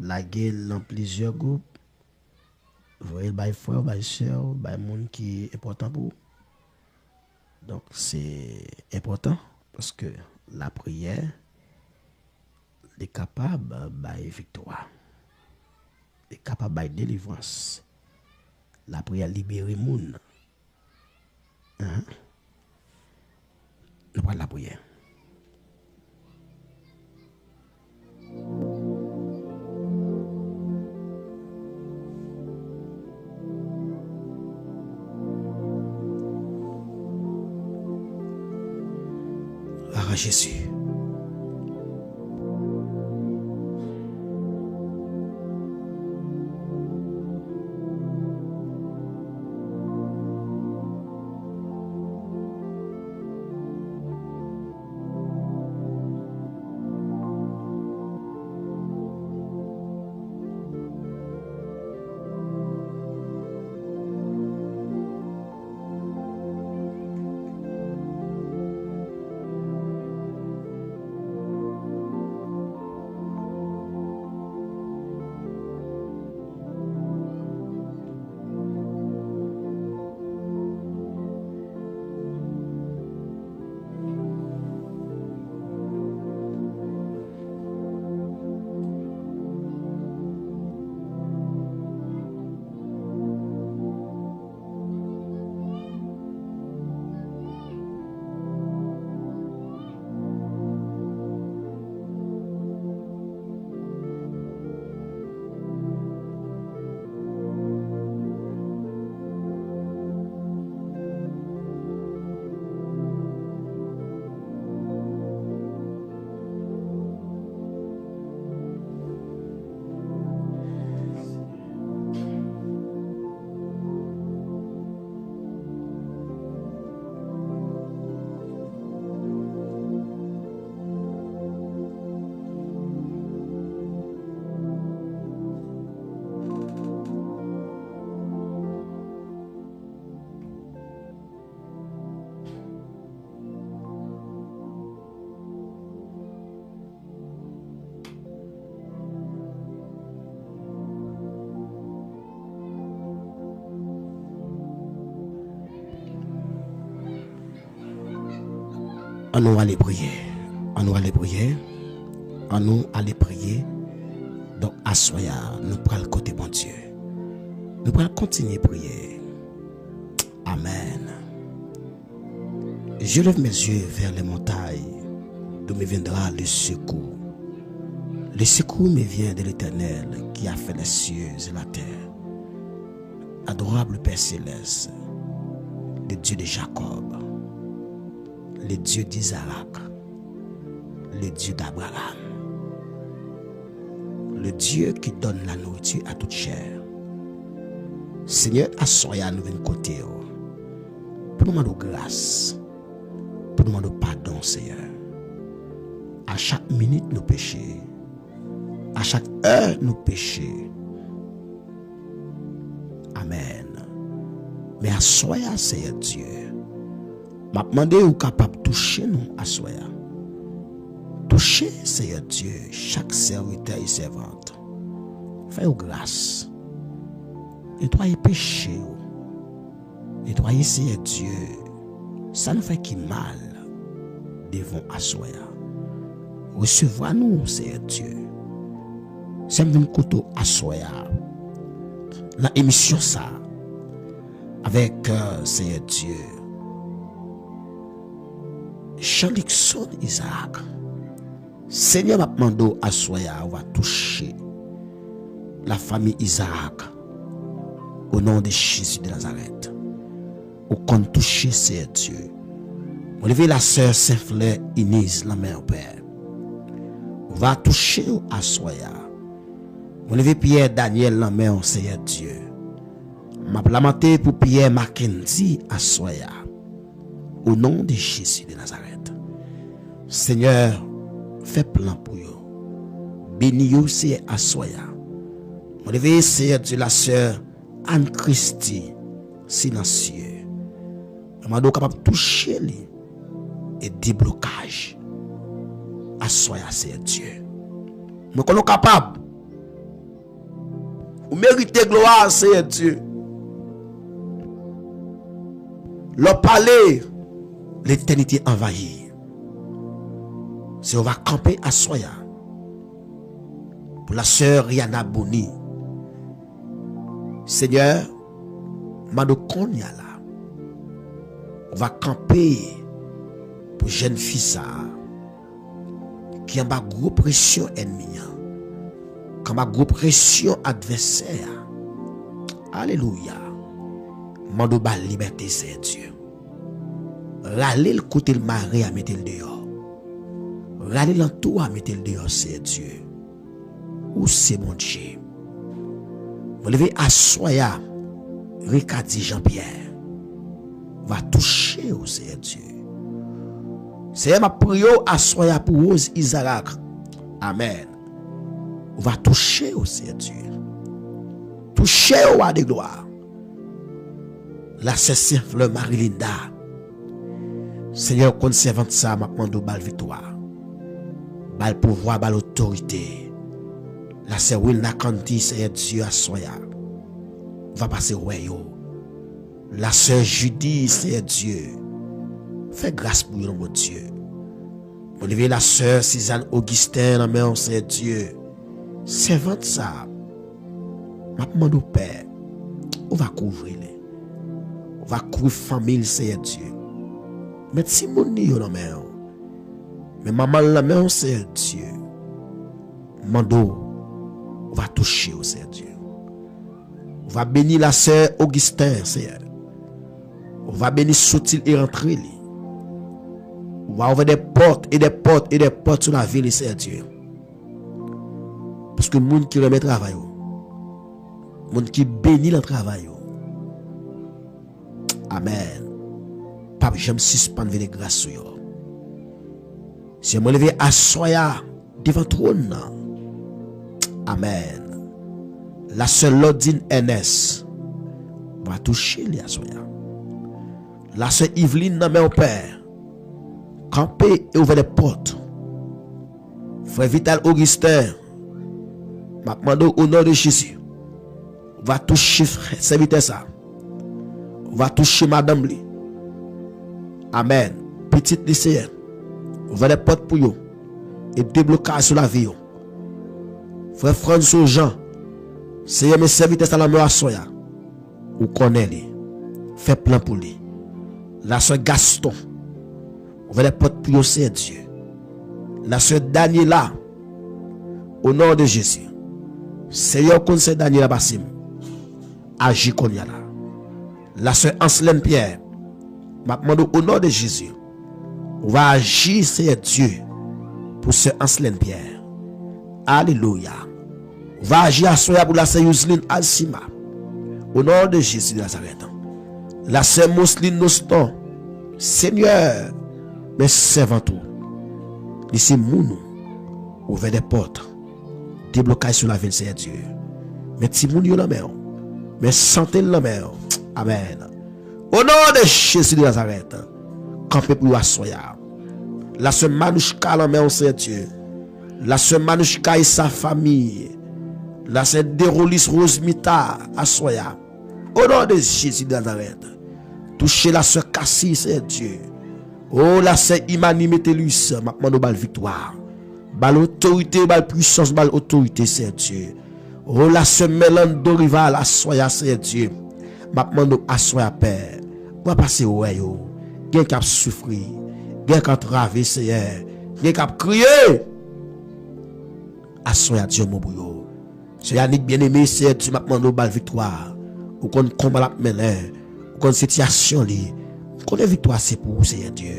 La gueule dans plusieurs groupes. Vous voyez, by frère, by soeur, by monde qui est important pour vous. Donc, c'est important parce que la prière est capable de victoire. Est capable de délivrance. La prière libère le monde. Nous prenons la prière. À Jésus. On nous aller prier. On nous aller prier. On nous aller prier. Donc, à soya, nous prenons le côté bon Dieu. Nous prenons continuer à prier. Amen. Je lève mes yeux vers les montagnes, d'où me viendra le secours. Le secours me vient de l'Éternel qui a fait les cieux et la terre. Adorable Père Céleste, le Dieu de Jacob, le Dieu d'Isaac, le Dieu d'Abraham, le Dieu qui donne la nourriture à toute chair. Seigneur, assoya nous venons côté pour nous demander grâce, pour nous demander pardon, Seigneur. À chaque minute nous péchons, à chaque heure nous péchons. Amen. Mais assoya, Seigneur Dieu, m'a demandé ou capable de toucher nous, assoya. Toucher, Seigneur Dieu, chaque serviteur et servante. Fais-nous grâce. Nettoyez péché. Nettoyez, Seigneur Dieu. Ça nous fait qui mal devant assoya. Recevez-nous, Seigneur Dieu. C'est un couteau assoya. La émission ça. Avec, Seigneur Dieu. Jean-Luxon Isaac. Seigneur m'a demandé à soya, on va toucher la famille Isaac au nom de Jésus de Nazareth. Au compte toucher, Seigneur Dieu. On lever la sœur Saint-Fleur Inès, la mère Père. On va toucher à soya. On lever Pierre Daniel, la mère, Seigneur Dieu. M'a lamenté pour Pierre Mackenzie à soya. Au nom de Jésus de Nazareth. Seigneur, fais plan pour eux. Bénis eux, c'est à soya. On devait Seigneur Dieu, la sœur Anne-Christie, silencieux. On est capable de toucher lui et déblocage. À soya, Seigneur Dieu. Mais qu'on est capable. Vous méritez gloire, Seigneur Dieu. Le palais, l'éternité envahie. Si on va camper à Soya pour la sœur Rihanna Boni. Seigneur, Mado Konya là. On va camper pour jeune fille ça qui a une grosse pression ennemie, qui a une grosse pression adversaire. Alléluia. Mando ba liberté, c'est Dieu. Râler le côté le mari à mettre le dehors. Râler l'entour à mettre le dehors, c'est Dieu. Où c'est mon Dieu? Vous levez à soya, Ricadi Jean-Pierre. Va toucher au Seigneur Dieu. C'est ma prière à soya pour Rose Isaac. Amen. On va toucher au Seigneur Dieu. Toucher au roi de gloire. La sœur Fleur Marie-Linda. Seigneur, conservant ça, m'a demandé bal victoire. Bal pouvoir, bal autorité. La sœur Wilna Kanti, Seigneur Dieu, à soya. Va passer au royaume. La sœur Judy, Seigneur Dieu. Fais grâce pour nous, mon Dieu. Vous levez la sœur Suzanne Augustin, la mère, Seigneur Dieu. Servante ça. M'a demandé au Père. On va couvrir les. On va couvrir famille, Seigneur Dieu. Mais si mon nid la main, mais maman la main, Seigneur Dieu. Mando, on va toucher au Seigneur Dieu. On va bénir la sœur Augustin, Seigneur. On va bénir Soutil et rentrer. On va ouvrir des portes et des portes et des portes sur la ville, Seigneur Dieu. Parce que le monde qui remet le travail, le monde qui bénit le travail. Amen. Pape, j'aime suspendre les grâces sur vous. Si je me lève à soya devant trône. Amen. La sœur Lodine Ernest va toucher les soya. La sœur Yveline n'a au Père. Camper et ouvrir les portes. Frère Vital Augustin. M'a demandé au nom de Jésus. Va toucher frère, serviteur ça. Va toucher madame li. Amen. Petite lycéenne. Ouvre les portes pour vous. Et déblocage sur la vie. Frère François Jean. Seigneur mes serviteurs à la main à soya. Ou connaît li. Fait plan pour lui. La soeur Gaston. Ouvre les portes pour vous, Seigneur Dieu. La soeur Daniela. Au nom de Jésus. Seigneur, conseil Daniel Abassim. Agis qu'on y a là. La sœur Anselme Pierre. M'a demandé au nom de Jésus. On va agir, Seigneur Dieu, pour sœur Anselme Pierre. Alléluia. On va agir à soi pour la sœur Yuseline Alsima. Au nom de Jésus de Nazareth. La sœur Mousseline Noston. Seigneur, mes servants tout. Ici, mounou. Ouvert des portes. Déblocage sur la ville, Seigneur Dieu. Mais Timoun yo la mer. Mais santé la mer. Amen. Au nom de Jésus de Nazareth. Campez pour assoya. La sœur Manouchka la mer, Seigneur Dieu. La sœur Manouchka et sa famille. La sœur Dérolis Rosemita assoya. Au nom de Jésus de Nazareth. Touchez la sœur Cassie, Seigneur Dieu. Oh, la sœur Imani Metelus. Maintenant, bal victoire. Bal autorité, bal puissance, bal autorité, Seigneur Dieu. Oh, la sœur Mélane Dorival, assoya, Seigneur Dieu. Maintenant, assoya, Père. Pour passer au yo. Gen qui a souffri. Gen qui a travé, Seigneur. Gen qui a crié. Assoya, Dieu, mon bouillot. Seigneur, Yannick bien-aimé, Seigneur Dieu, maintenant, bal victoire. Ou qu'on combat la mener. Ou qu'on situation li. Qu'on est victoire, c'est pour vous, Seigneur Dieu.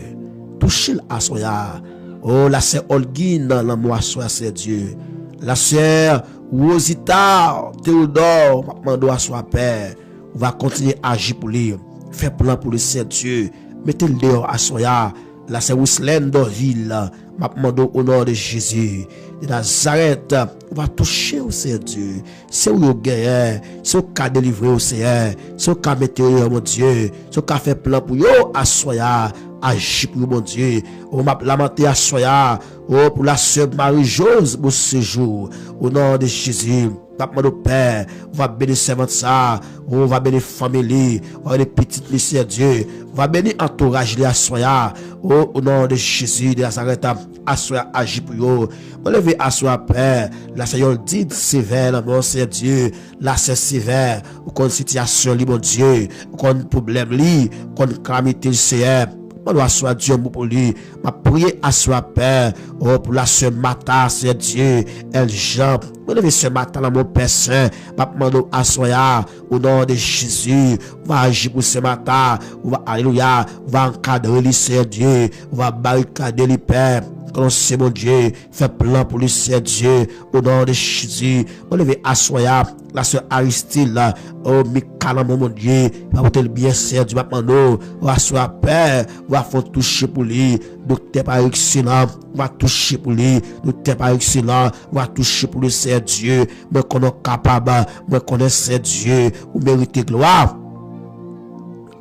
Touchez l'assoya. Oh, la sœur Olguine, la moisson, Seigneur Dieu. La sœur Rosita, Théodore, maintenant, assoya, Père. On va continuer à agir pour lui. Faire plan pour le Seigneur Dieu. Mettez-le dehors à Soya. La sœur Wislaine d'Orville. Maintenant, au nom de Jésus. De Nazareth. On va toucher au Seigneur Dieu. C'est où vous gagnez. C'est où vous délivrer au Seigneur. C'est où vous mettez mon Dieu. C'est où vous fait plan pour vous à Soya. Agis pour mon Dieu. On m'a lamenté à Soya. Oh, pour la sœur Marie-Jose pour ce jour. Au nom de Jésus. Maintenant, Père, on va bénir servante ça, on va bénir famille, on va bénir petite lycée Dieu, on va bénir entourage de Assoya, au nom de Jésus de Nazareth, Assoya agit pour eux. On lève Assoya Père, la Seigneur dit sévère, mon Seigneur Dieu, la c'est sévère, ou qu'on situation li, mon Dieu, ou qu'on problème li, qu'on calamité le Seigneur. On doit asseoir Dieu pour lui. Ma prière asseoir Père. Oh, pour la sœur Mata, c'est Dieu. Elle jambe. On devait ce matin dans mon Père Saint. Ma demande asseoir au nom de Jésus. On va agir pour ce matin. On va, alléluia. On va encadrer lui, c'est Dieu. On va barricader lui, Père. Quand c'est mon Dieu, fait plan pour lui, c'est Dieu, au nom de Jésus. On devait asseoir la sœur Aristide, oh, Mikala, mon Dieu, va porter le bien, c'est Dieu, maintenant, on va asseoir Père, on va faire toucher pour lui, docteur par excellent, on va toucher pour lui, docteur par excellent, on va toucher pour lui, c'est Dieu, mais qu'on est capable, mais qu'on est c'est Dieu, vous méritez gloire.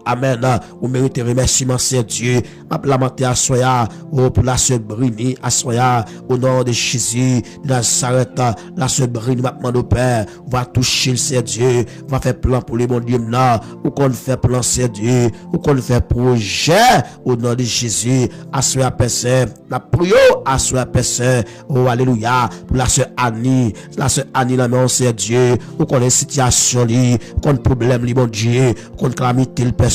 Amen. Vous méritez remerciement, c'est Dieu. Ma lamenté à Soya, oh, pour la sœur Brini, à Soya, au nom de Jésus, de Nazareth, la sœur Brini, maintenant, au Père, va toucher, c'est Dieu, va faire plan pour les mon Dieu, là, ou qu'on fait plan, c'est Dieu, ou qu'on fait projet, au nom de Jésus, à Soya Pessin, la prière, à Soya Pessin, oh, alléluia, pour la sœur Annie, la main, c'est Dieu, ou qu'on ait situation, ou qu'on problème, mon Dieu, ou qu'on calamité, le Père.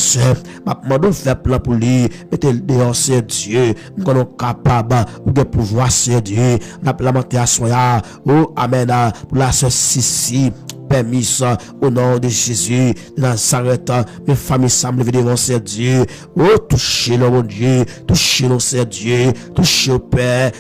Ma demande fait plan pour lui. Mettez le dehors, c'est Dieu. Nous sommes capables de pouvoir, c'est Dieu. N'a pas lamenté à soi. Oh, amen. Pour la sœur Sissi. Permis au nom de Jésus de Nazareth, mes familles semblent devant c'est Dieu. Oh, touchez-le, mon Dieu, touchez-le, c'est Dieu, touchez au Père,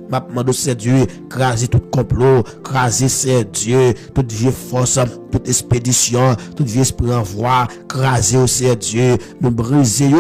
ma demande c'est Dieu, crasez tout complot, crasez c'est Dieu, toute vieille force, toute expédition, toute vieille esprit en voie, crasez au c'est Dieu, nous brisez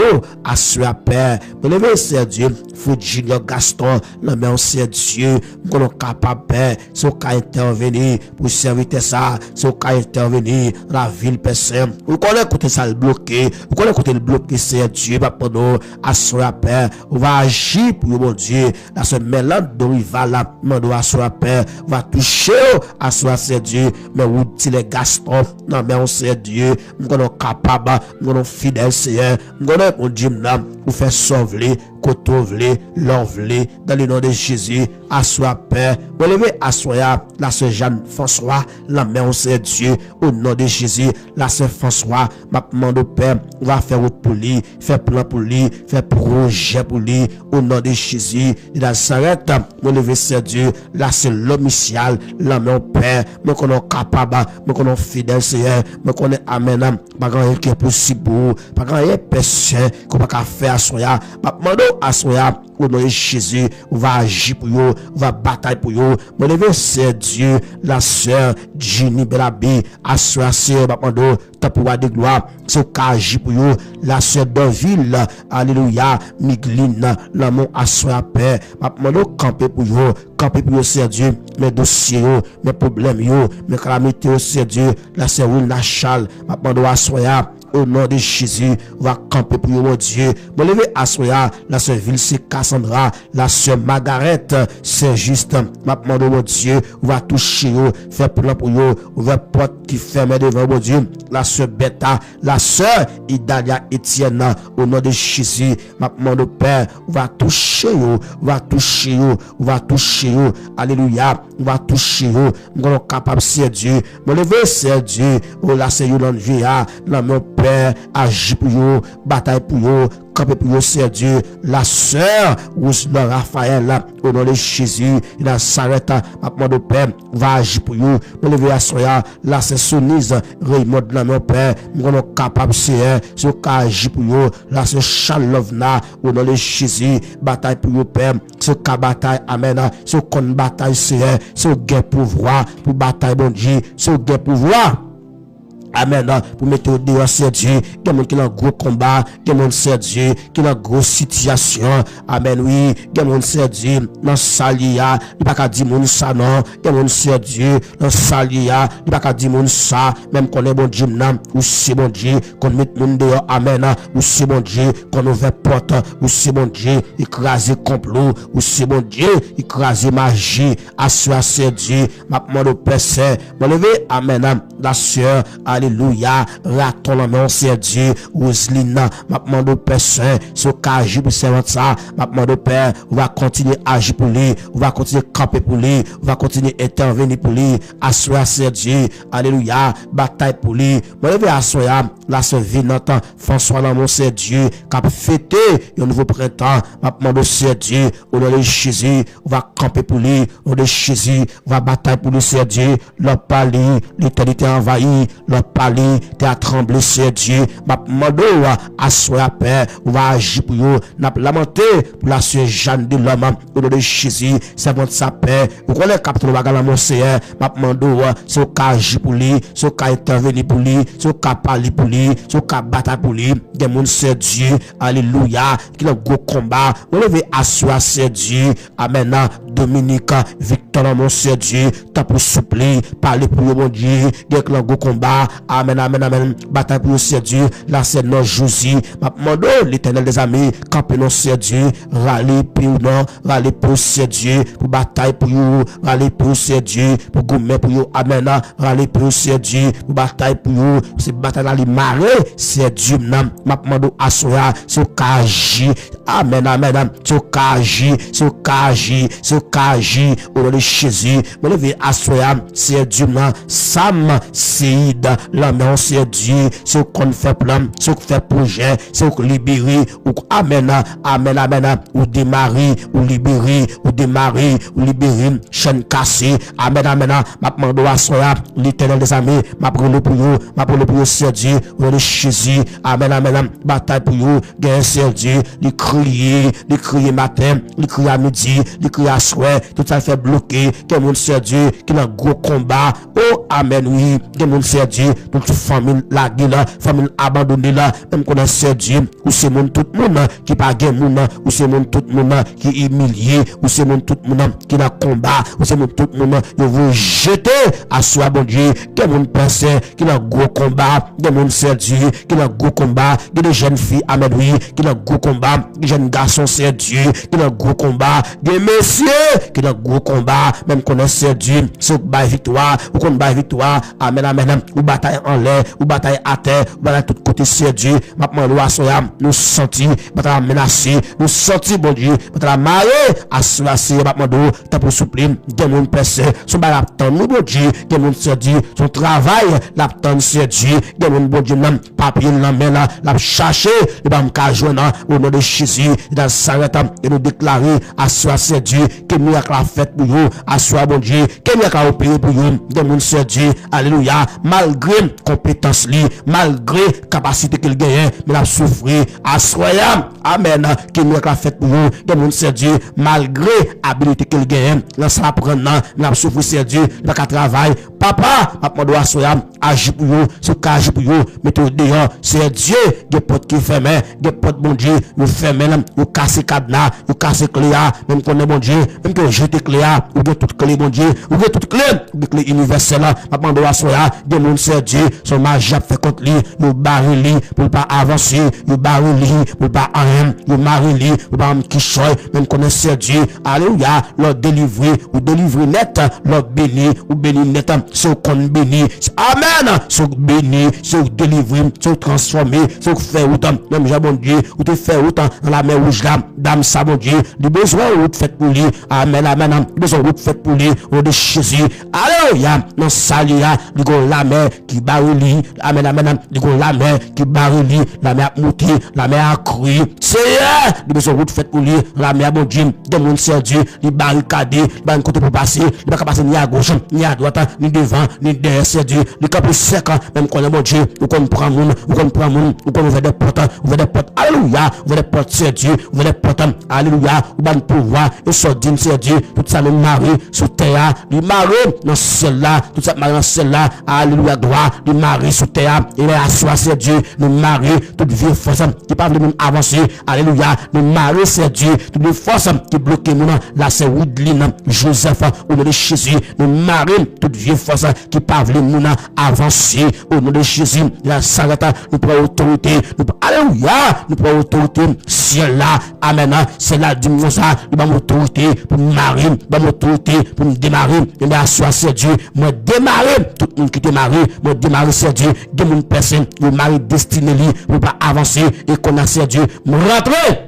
à ce Père, nous levez c'est Dieu, Fou Junior Gaston, la main c'est Dieu, nous sommes capables, Père, si on peut intervenir pour servir ça, si on peut intervenir dans la ville personne. Vous connaissez côté ça le bloqué, vous connaissez côté le bloqué c'est Dieu, papa nous, à la paix, on va agir pour mon Dieu, la se mélange de rival là, mando à la paix, va toucher à soi c'est Dieu, mais vous dites les Gaston, non mais on c'est Dieu, nous sommes capables, nous sommes fidèles Seigneur, nous sommes mon Dieu, pour faire sauver, côtover, l'enlever, dans le nom de Jésus, assois Père, me lever, assois la sœur Jeanne François, la mère au Seigneur Dieu, au nom de Jésus, la sœur François, ma demande au Père, on va faire route pour lui, faire plan pour lui, faire projet pour lui, au nom de Jésus, il a s'arrête, me lever, Seigneur Dieu, là c'est l'homme initial, la mère au Père, me connaît capable, me connaît fidèle, Seigneur, me connaît amen, pas grand qui est possible, pas grand personne qu'on va faire à soya, ma demande à soya, au nom de Jésus, on va agir pour vous, on va batailler pour vous. Me lever, c'est Dieu, la sœur Jenny Belabi, à soya, c'est Bapando, ta pouvoir de gloire, c'est agir pour vous, la sœur Danville, alléluia, Migline, l'amour à soya, Père, Bapando, camper pour vous, c'est Dieu, mes dossiers, mes problèmes, mes calamités, c'est Dieu, la sœur Nachal, Bapando, à soya, au nom de Jésus, on va camper pour mon Dieu. Me lever à soya, la sœur Ville, c'est Cassandra, la sœur Margaret, c'est juste, ma demande mon Dieu, on va toucher, faire plan pour vous, ouvrir porte qui ferme devant mon Dieu, la sœur Beta, la sœur Idalia Etienne, au nom de Jésus, ma demande au Père, on va toucher, on va toucher, on va toucher, alléluia, on va toucher, on va capable, c'est Dieu, me lever, c'est Dieu, oh là, c'est Yolande la mon Père, agis pour vous, bataille pour vous, camper pour vous, c'est Dieu, la sœur, Rousselin Raphaël, au nom de Jésus, il a s'arrêté, ma de Père, va agir pour vous, me lever à soya, là c'est Sonise, Raymond, la mon Père, nous sommes capables, c'est ce qu'a agi pour vous, là c'est Chalovna, au nom de Jésus, bataille pour vous, Père, ce qu'a bataille, amen, ce qu'on bataille, c'est ce guerre pouvoir, pour bataille, bon Dieu, ce guerre pouvoir. Amen. Pour mettre au dehors, c'est Dieu. Il y a des gens qui ont un gros combat. Il y a des gens, c'est Dieu, qui ont une grosse situation. Amen. Oui. Il y a des gens, c'est Dieu. Dans Salia, il n'y a pas qu'à dire ça, non. Il y a des gens, c'est Dieu. Dans Salia, il n'y a pas qu'à dire ça. Même qu'on est bon Dieu, ou c'est bon Dieu. Qu'on met le monde dehors. Amen. Ou c'est bon Dieu. Qu'on ouvre porte. Ou c'est bon Dieu. Écraser complot. Ou c'est bon Dieu. Écraser magie. Assurer, c'est Dieu. Ma demande au Père, c'est. Mon lever. Amen. La sœur. Alléluia, raton la main, c'est Dieu, Roseline, ma demande au Père Saint, ce qu'agir pour servir ça, ma demande au Père, on va continuer à agir pour lui, on va continuer à camper pour lui, on va continuer à intervenir pour lui, assoir c'est Dieu, alléluia, bataille pour lui, moi je vais assoir, la sœur Vinante, François Lamont, c'est Dieu, qui a fêté un nouveau printemps, ma demande au c'est Dieu, au nom de Jésus, on va camper pour lui, au nom de Jésus, on va bataille pour lui, c'est Dieu, leur parler, l'éternité envahie, leur parler, t'es à trembler, c'est Dieu. Ma demande à soi, Père, on va agir pour vous. N'a pas lamenté pour la sœur Jeanne de l'homme, au nom de Jésus, c'est votre sa paix. Vous connaissez capitaine Bagala, mon Seigneur. Ma demande, c'est au cas agir pour lui, c'est au cas intervenir pour lui, c'est au cas parler pour lui, c'est au cas battre pour lui. Des mondes, c'est Dieu. Alléluia. Qui a un gros combat. On levez à soi, c'est Dieu. Amen. Dominique, Victor, mon Seigneur Dieu. T'as pour soupler, parler pour mon Dieu. Qui a un gros combat. Amen, amen, amen. Bataille pour le Dieu. Là, c'est notre Josie. Ma demande, l'éternel des amis. Camper nos Seigneur Dieu. Râler pour non. Râler pour le Dieu. Pour bataille pour vous. Râler pour le Dieu. Pour gommer pour vous. Amen. Râler pour le Dieu. Pour bataille pour vous. C'est bataille à marée. C'est Dieu. Ma demande à soi. C'est au Kaji. Amen, amen, amen. C'est au Kaji. C'est au Kaji. C'est au Kaji. Au nom de Jésus. Me lever à soi. C'est Dieu. Sam. Seïd. La main, c'est Dieu, c'est qu'on fait plan, c'est qu'on fait projet, c'est qu'on libérer, ou amen, amen, amen, ou démarrer, ou libérer, ou démarrer, ou libérer, chaîne cassée, amen, amen, ma demande à soi, l'éternel des amis, ma brûle pour vous, c'est Dieu, au nom de Jésus, amen, amen, bataille pour vous, guerre, c'est Dieu, les crier matin, les crier à midi, les crier à soir, tout ça fait bloquer, que mon c'est Dieu, qui a un gros combat, oh, amen, oui, que mon c'est Dieu, toute famille la là, famille abandonnée là, même qu'on a c'est Dieu, ou c'est mon tout le monde qui pas gain monde, ou c'est mon tout le monde qui est humilié, ou c'est mon tout le monde qui n'a combat, ou c'est mon tout le monde qui veut jeter à soi bon Dieu, que mon pensée qui a gros combat, que mon c'est Dieu, qui a gros combat, que des jeunes filles amen oui, qui a gros combat, des jeunes garçons, c'est Dieu, qui dans gros combat, des messieurs, qui dans gros combat, même qu'on est c'est Dieu, c'est bail victoire, ou qu'on bail victoire, amen, amen, ou bataille en l'air, ou bataille à terre, ou bataille tout côté, c'est Dieu, maintenant, nous senti, bataille menacée, nous senti, bon Dieu, bataille marée, à soulager, maintenant, t'as pour souffler, des monde percé, son bail l'attend, nous, bon Dieu, des monde c'est Dieu, son travail, l'attend, c'est Dieu, des monde, bon Dieu, papier, la main, la chercher, le bam joindre au nom de Jésus, dans s'arrête et nous déclarer à soi c'est Dieu, que miracle a fait pour vous, à soi bon Dieu, que miracle a opéré pour vous, de mon c'est Dieu, alléluia, malgré compétence li, malgré capacité qu'il gagne, mais la souffrir, à soi, amen, que miracle a fait pour vous, de mon c'est Dieu, malgré habilité qu'il gagne, là ça prendre, la souffrir c'est Dieu, le travail, papa, papa doit soi, agir pour vous, ce cas agir pour vous, mettez dehors, c'est Dieu, des portes qui ferment, des portes bon Dieu, vous fermez, vous cassez cadenas, vous cassez clé, même qu'on est bon Dieu, même que jetez clé, vous avez toute clé bon Dieu, vous avez toute clé, des clés universelles, papa doit soya, des monde c'est Dieu, son magie fait contre lui, vous barrez lui, pour pas avancer, vous barrez lui, pour pas rien, vous marrez lui, pour pas qui choy, même qu'on est c'est Dieu, alléluia, leur délivrer, ou délivrer net, leur béni, ou béni net, c'est qu'on béni, amen, c'est béni, c'est délivré, c'est transformé, c'est faire autant, même j'ai bon Dieu, ou te faire autant dans la mer rouge là, dame ça bon Dieu, du besoin ou te fait pour lui, amen, amen, besoin ou te fait pour lui, ou de Jésus, alléluia, non salia, du gon la mer qui barre lui, amen, amen, du gon la mer qui barre lui, la mer a monté, la mer a cru, c'est du besoin ou te fait pour lui, la mer bon Dieu, de mon Seigneur Dieu, les barricades, les côté pour passer, il va pas passer ni à gauche, ni à droite, ni devant, ni derrière, c'est Dieu, les capes secs, même qu'on est bon Dieu, ou qu'on prend moun, ou qu'on prend moun, ou qu'on ouvre des portes, alléluia, ouvre des portes, c'est Dieu, ouvre des portes, alléluia, ou ban pouvoir, et soit digne, c'est Dieu, tout ça nous marie, sous terre, du mari, dans celle-là, tout ça marie dans celle-là, alléluia, droit, du mari, sous terre, il est assois, c'est Dieu, nous marie, toute vieille force, qui parle de nous avancer, alléluia, nous marie, c'est Dieu, toute vieille force, qui bloque nous, là, c'est Woodline, Joseph, au nom de Jésus, nous marie, toute vieille force, qui parle de nous avancer, au nom de Jésus, la s'arrête, nous prenons autorité, alléluia, nous prenons autorité, ciel là, amen, c'est là, dis-moi ça, nous avons autorité pour me marier, nous avons autorité pour me démarrer, et bien, assois, c'est Dieu, moi démarrer, tout le monde qui démarre, moi démarrer, c'est Dieu, de mon personne, le mari destiné, pour pas avancer, et qu'on a, c'est Dieu, me rentrer.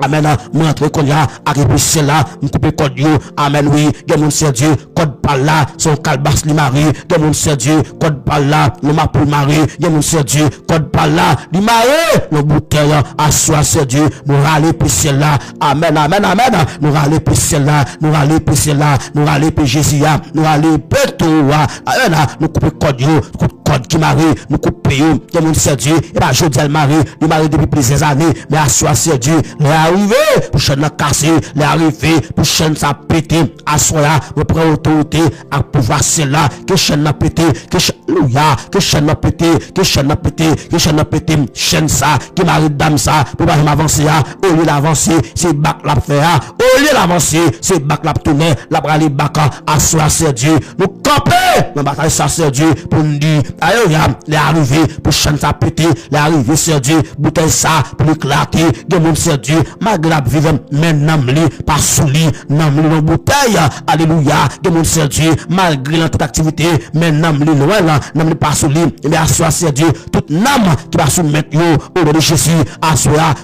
Amen, moi entre qu'on y a arrivé cela, me couper code yo, amen oui, de mon c'est Dieu, code par là, son calbas li mari, de mon c'est Dieu, code par là, le ma pour mari, de mon c'est Dieu, code par là, li mari, le bouteille, à soi c'est Dieu, nous râler puis cela, amen, amen, amen, nous râler puis cela, nous râler puis cela, nous râler puis Jésus, nous râler puis tout, amen, nous couper code yo, code qui marie, nous couper yo, de mon c'est Dieu, et ben je dis le mari depuis plusieurs années, mais à soi c'est Dieu, arrivé pour chaîne la casser, les arriver pour chaîne ça péter, à soi là, me prend autorité à pouvoir cela, que chaîne la péter, que alléluia, que chaîne la péter, que chaîne la péter, que chaîne la péter, chaîne ça, qui marie dame ça, pour pas m'avancer là, au lieu d'avancer, c'est bac la faire, au lieu d'avancer, c'est bac la tourner, la braler bac à soi c'est Dieu, nous camper, dans bataille ça c'est Dieu, pour nous dire, alléluia, les arriver pour chaîne ça péter, les arriver c'est Dieu, bouteille ça, pour éclater, de mon c'est Dieu, malgré la vivre, mais namli, pas souli, namli dans bouteille, alléluia, de mon c'est Dieu, malgré toute activité, mais namli loin, namli pas souli, et bien assois c'est Dieu, toute nam qui va soumettre yo, au nom de Jésus, assois, là,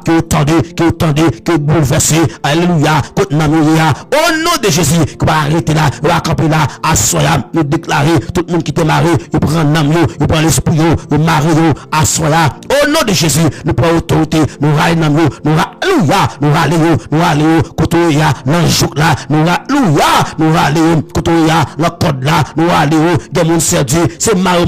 que tendez, que bouleversé, alléluia, que namli au nom de Jésus, qui va arrêter là, va camper là, assois, nous déclarer, tout le monde qui te marie, il prend namli, il prend l'esprit, il marie, assois là, au nom de Jésus, nous prenons autorité, nous raillons namli, nous alléluia, nous râlons, côté ya, dans jouk là, nous alléluia, nous râlons, côté ya, dans code là, nous râlons, des monde c'est Dieu, c'est maré,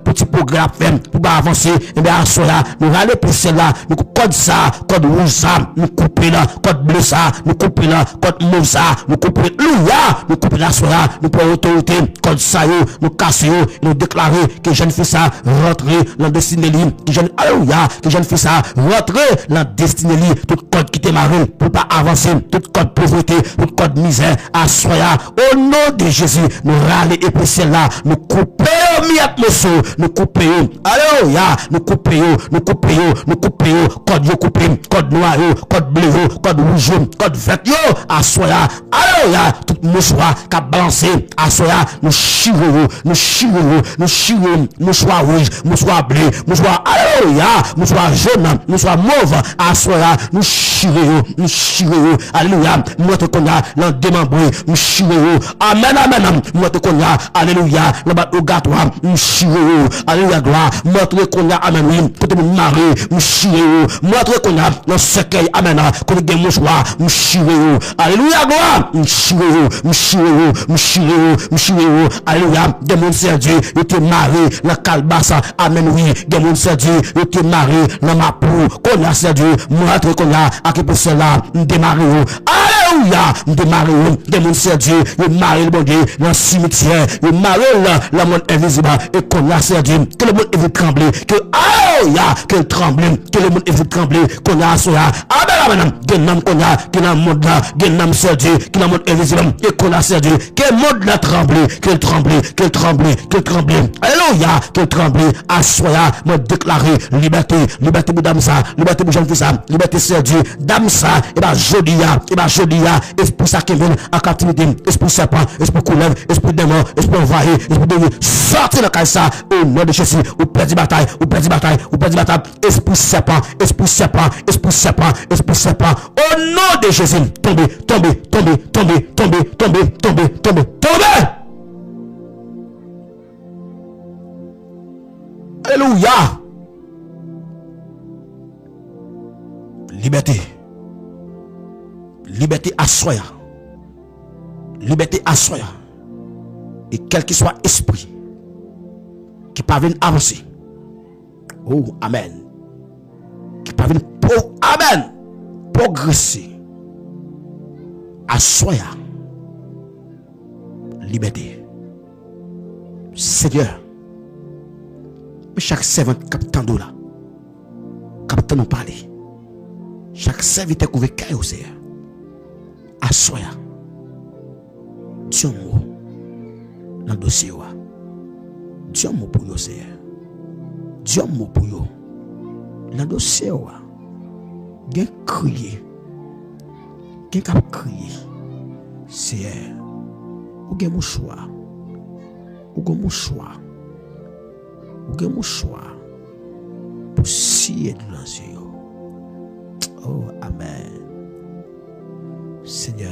petit programme pour pas avancer, et bien à cela, nous râlons pour cela, nous code ça, code rouge ça, nous couper là, code bleu ça, nous couper là, code mauve ça, nous couper, alléluia, nous couper là, cela, nous prenons autorité, code ça, nous casser, nous déclarer que jeune fille ça, rentrer dans destinée libre, que jeune, alléluia, que jeune fille ça, rentrer dans destinée libre, tout code qui te marre pour pas avancer, tout code pauvreté, tout code misère, assoya, au nom de Jésus, nous râler et puis celle-là, nous couper miette morceau, nous couper, alléluia, nous couper, code yo coupé, code noir, code bleu, code rouge, code vert yo, assoya, alléluia, tout mouchoir qui a balancé, assoya, nous chirons, mouchoir rouge, mouchoir bleu, mouchoir, alléluia, mouchoir jaune, mouchoir mauve, assoya, nous chirons, alléluia, notre konya, dans démembré, nous chirons, amen, notre konya, alléluia, dans bas ogatoire, nous chirons, alléluia, gloire, notre konya, amen, oui, côté mon mari, nous chirons, notre konya, dans cercueil, amen, côté des mouchoirs, nous chirons, alléluia, gloire, nous chirons, alléluia, des monde c'est Dieu, il te marie, la calbassa, amen, oui, des monde c'est Dieu, il te marie, dans ma peau, konya c'est Dieu, notre konya, à qui pour cela, nous démarrons, alléluia, nous démarrons, des monde c'est Dieu, il marie le bon Dieu, dans le cimetière, il marie la monde invisible, et konya c'est Dieu, que le monde est vite trembler, que alléluia, que le tremble, que le monde est vite trembler, konya soya, amen, genam konya, que le monde là, genam c'est Dieu, que le monde invisible, et konya c'est Dieu, que le monde là tremble, que le tremble, alléluia, que le tremble, assoya, me déclarer liberté pour dame ça, liberté pour jeune fille ça, liberté c'est Dieu, dame ça, et bah jodia, esprit ça qui vient en captivité, esprit serpent, esprit couleuvre, esprit démon, esprit envahi, esprit de sortez de la ça, au nom de Jésus, ou perdez bataille, esprit serpent, au nom de Jésus, tombez. Alléluia. Liberté à soi. Et quel que soit esprit qui parvient à avancer. Oh, amen. Qui parvient progresser. À soi. Liberté. Seigneur. Mais chaque servant capitaine de là. Capitaine nous parler. Chaque serviteur qu'on veut cailler au Seigneur. Assoya. Dieu mot. Dans le dossier. Dieu mot pour vous, Seigneur. Dieu mot pour vous. Dans le dossier. Gen crier. Gen cap crier. Seigneur. Ou gen mouchoir. Pour scier de l'ancien. Oh, amen. Seigneur,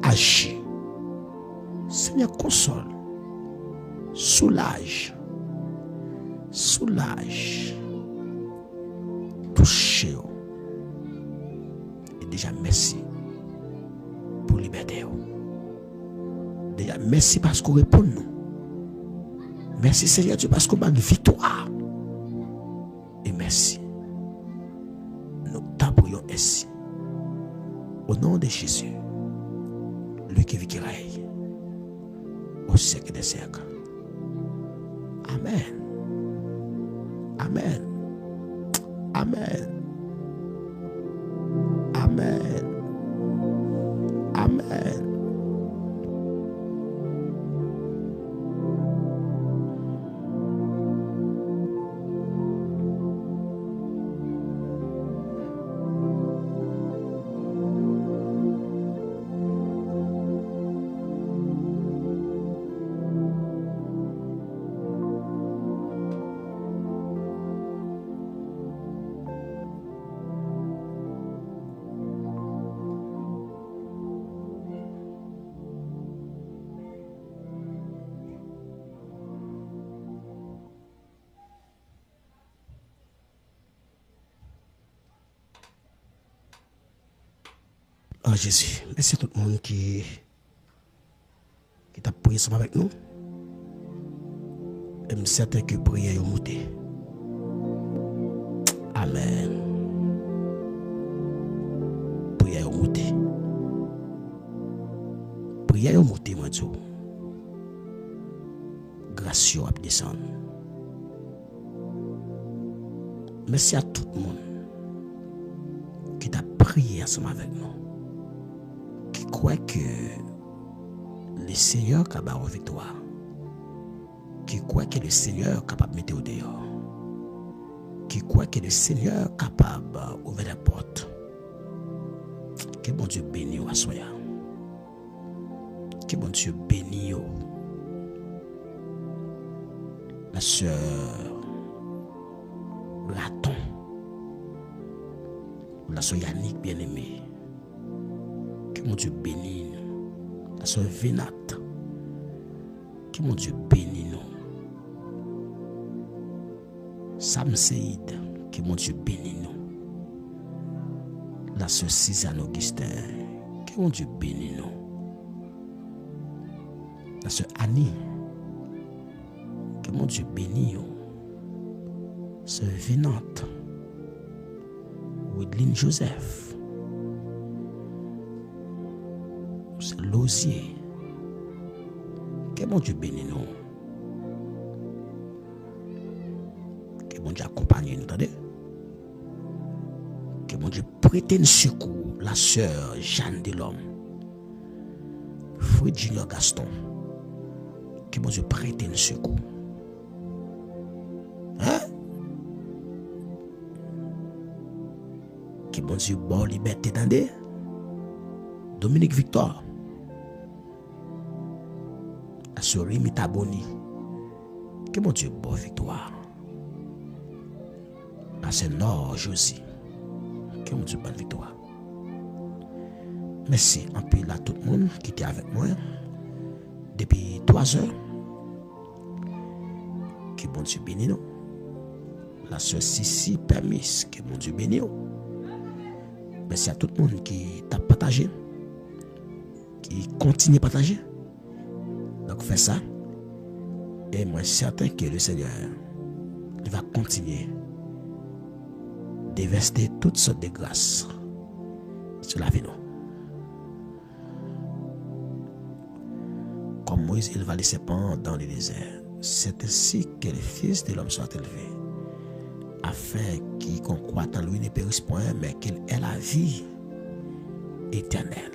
agis. Seigneur, console. Soulage. Touchez. Et déjà, merci pour liberté. Déjà, merci parce qu'on répond nous. Merci Seigneur Dieu parce qu'on a une victoire. Et merci. Nous t'appuyons ainsi. Au nom de Jésus. Lui qui vit qui règne. Au siècle des siècles. Amen. Oh Jésus, merci à tout le monde qui t'a prié ensemble avec nous. Et je suis certain que prière est montée. Amen. Prière est montée. Prière est montée, mon Dieu. Grâce à descendre. Merci à tout le monde qui t'a prié ensemble avec nous. Qui croit que le Seigneur est capable de victoire. Qui croit que le Seigneur est capable de mettre au dehors. qui croient que le Seigneur est capable d'ouvrir des portes. Que bon Dieu bénisse à soi. Que bon Dieu bénisse la sœur Raton, la sœur Yannick bien-aimée. Que mon Dieu bénisse la sœur Vénat. Que mon Dieu bénisse nous. Sam Seid, que mon Dieu bénisse nous. La sœur Suzanne Augustin, que mon Dieu bénisse nous. La sœur Annie, que mon Dieu bénisse nous. Sœur Vénante, Widline Joseph, Sœur Losier, que mon Dieu bénisse nous. Que mon Dieu accompagne nous, attendez. Que mon Dieu prête un secours la sœur Jeanne Delhomme, Fred Junior Gaston. Que mon Dieu prête un secours. Hein? Que mon Dieu bon liberté d'andé. Dominique Victor. La sœur Rémi Taboni. Que mon Dieu bon victoire. La sœur Nord Josie. Que mon Dieu bonne victoire. Merci en pile à tout le monde qui était avec moi depuis 3 heures. Que mon Dieu bénisse nous. La sœur Sissi Permis, que mon Dieu bénisse nous. Merci à tout le monde qui t'a partagé, qui continue à partager. Donc fais ça. Et moi certain que le Seigneur il va continuer de déverser toutes sortes de grâces sur la vie nous. Comme Moïse éleva les serpents dans le désert, c'est ainsi que les fils de l'homme sont élevés, afin quiconque croit en lui ne périsse point, mais qu'il ait la vie éternelle.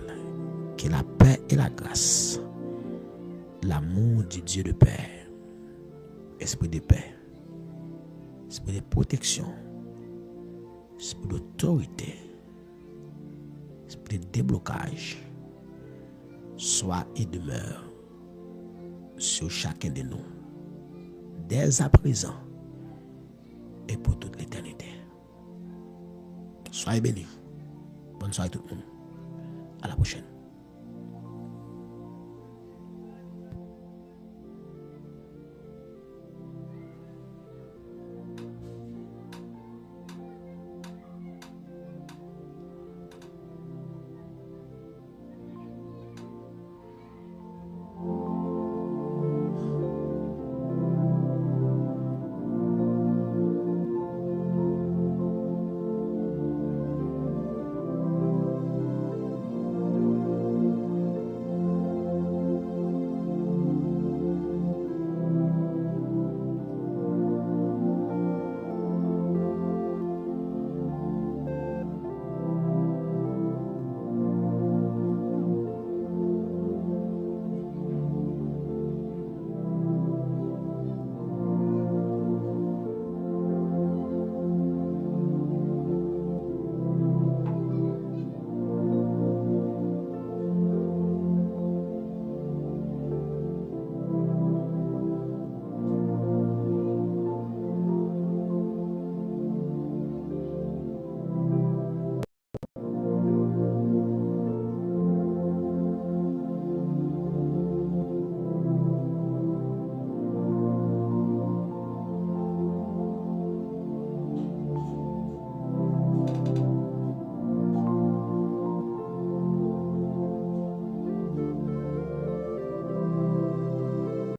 Que la paix et la grâce, l'amour du Dieu de paix, esprit de paix, esprit de protection, esprit d'autorité, esprit de déblocage, soit et demeure sur chacun de nous, dès à présent et pour toute l'éternité. Soyez bénis. Bonne soirée tout le monde. À la prochaine.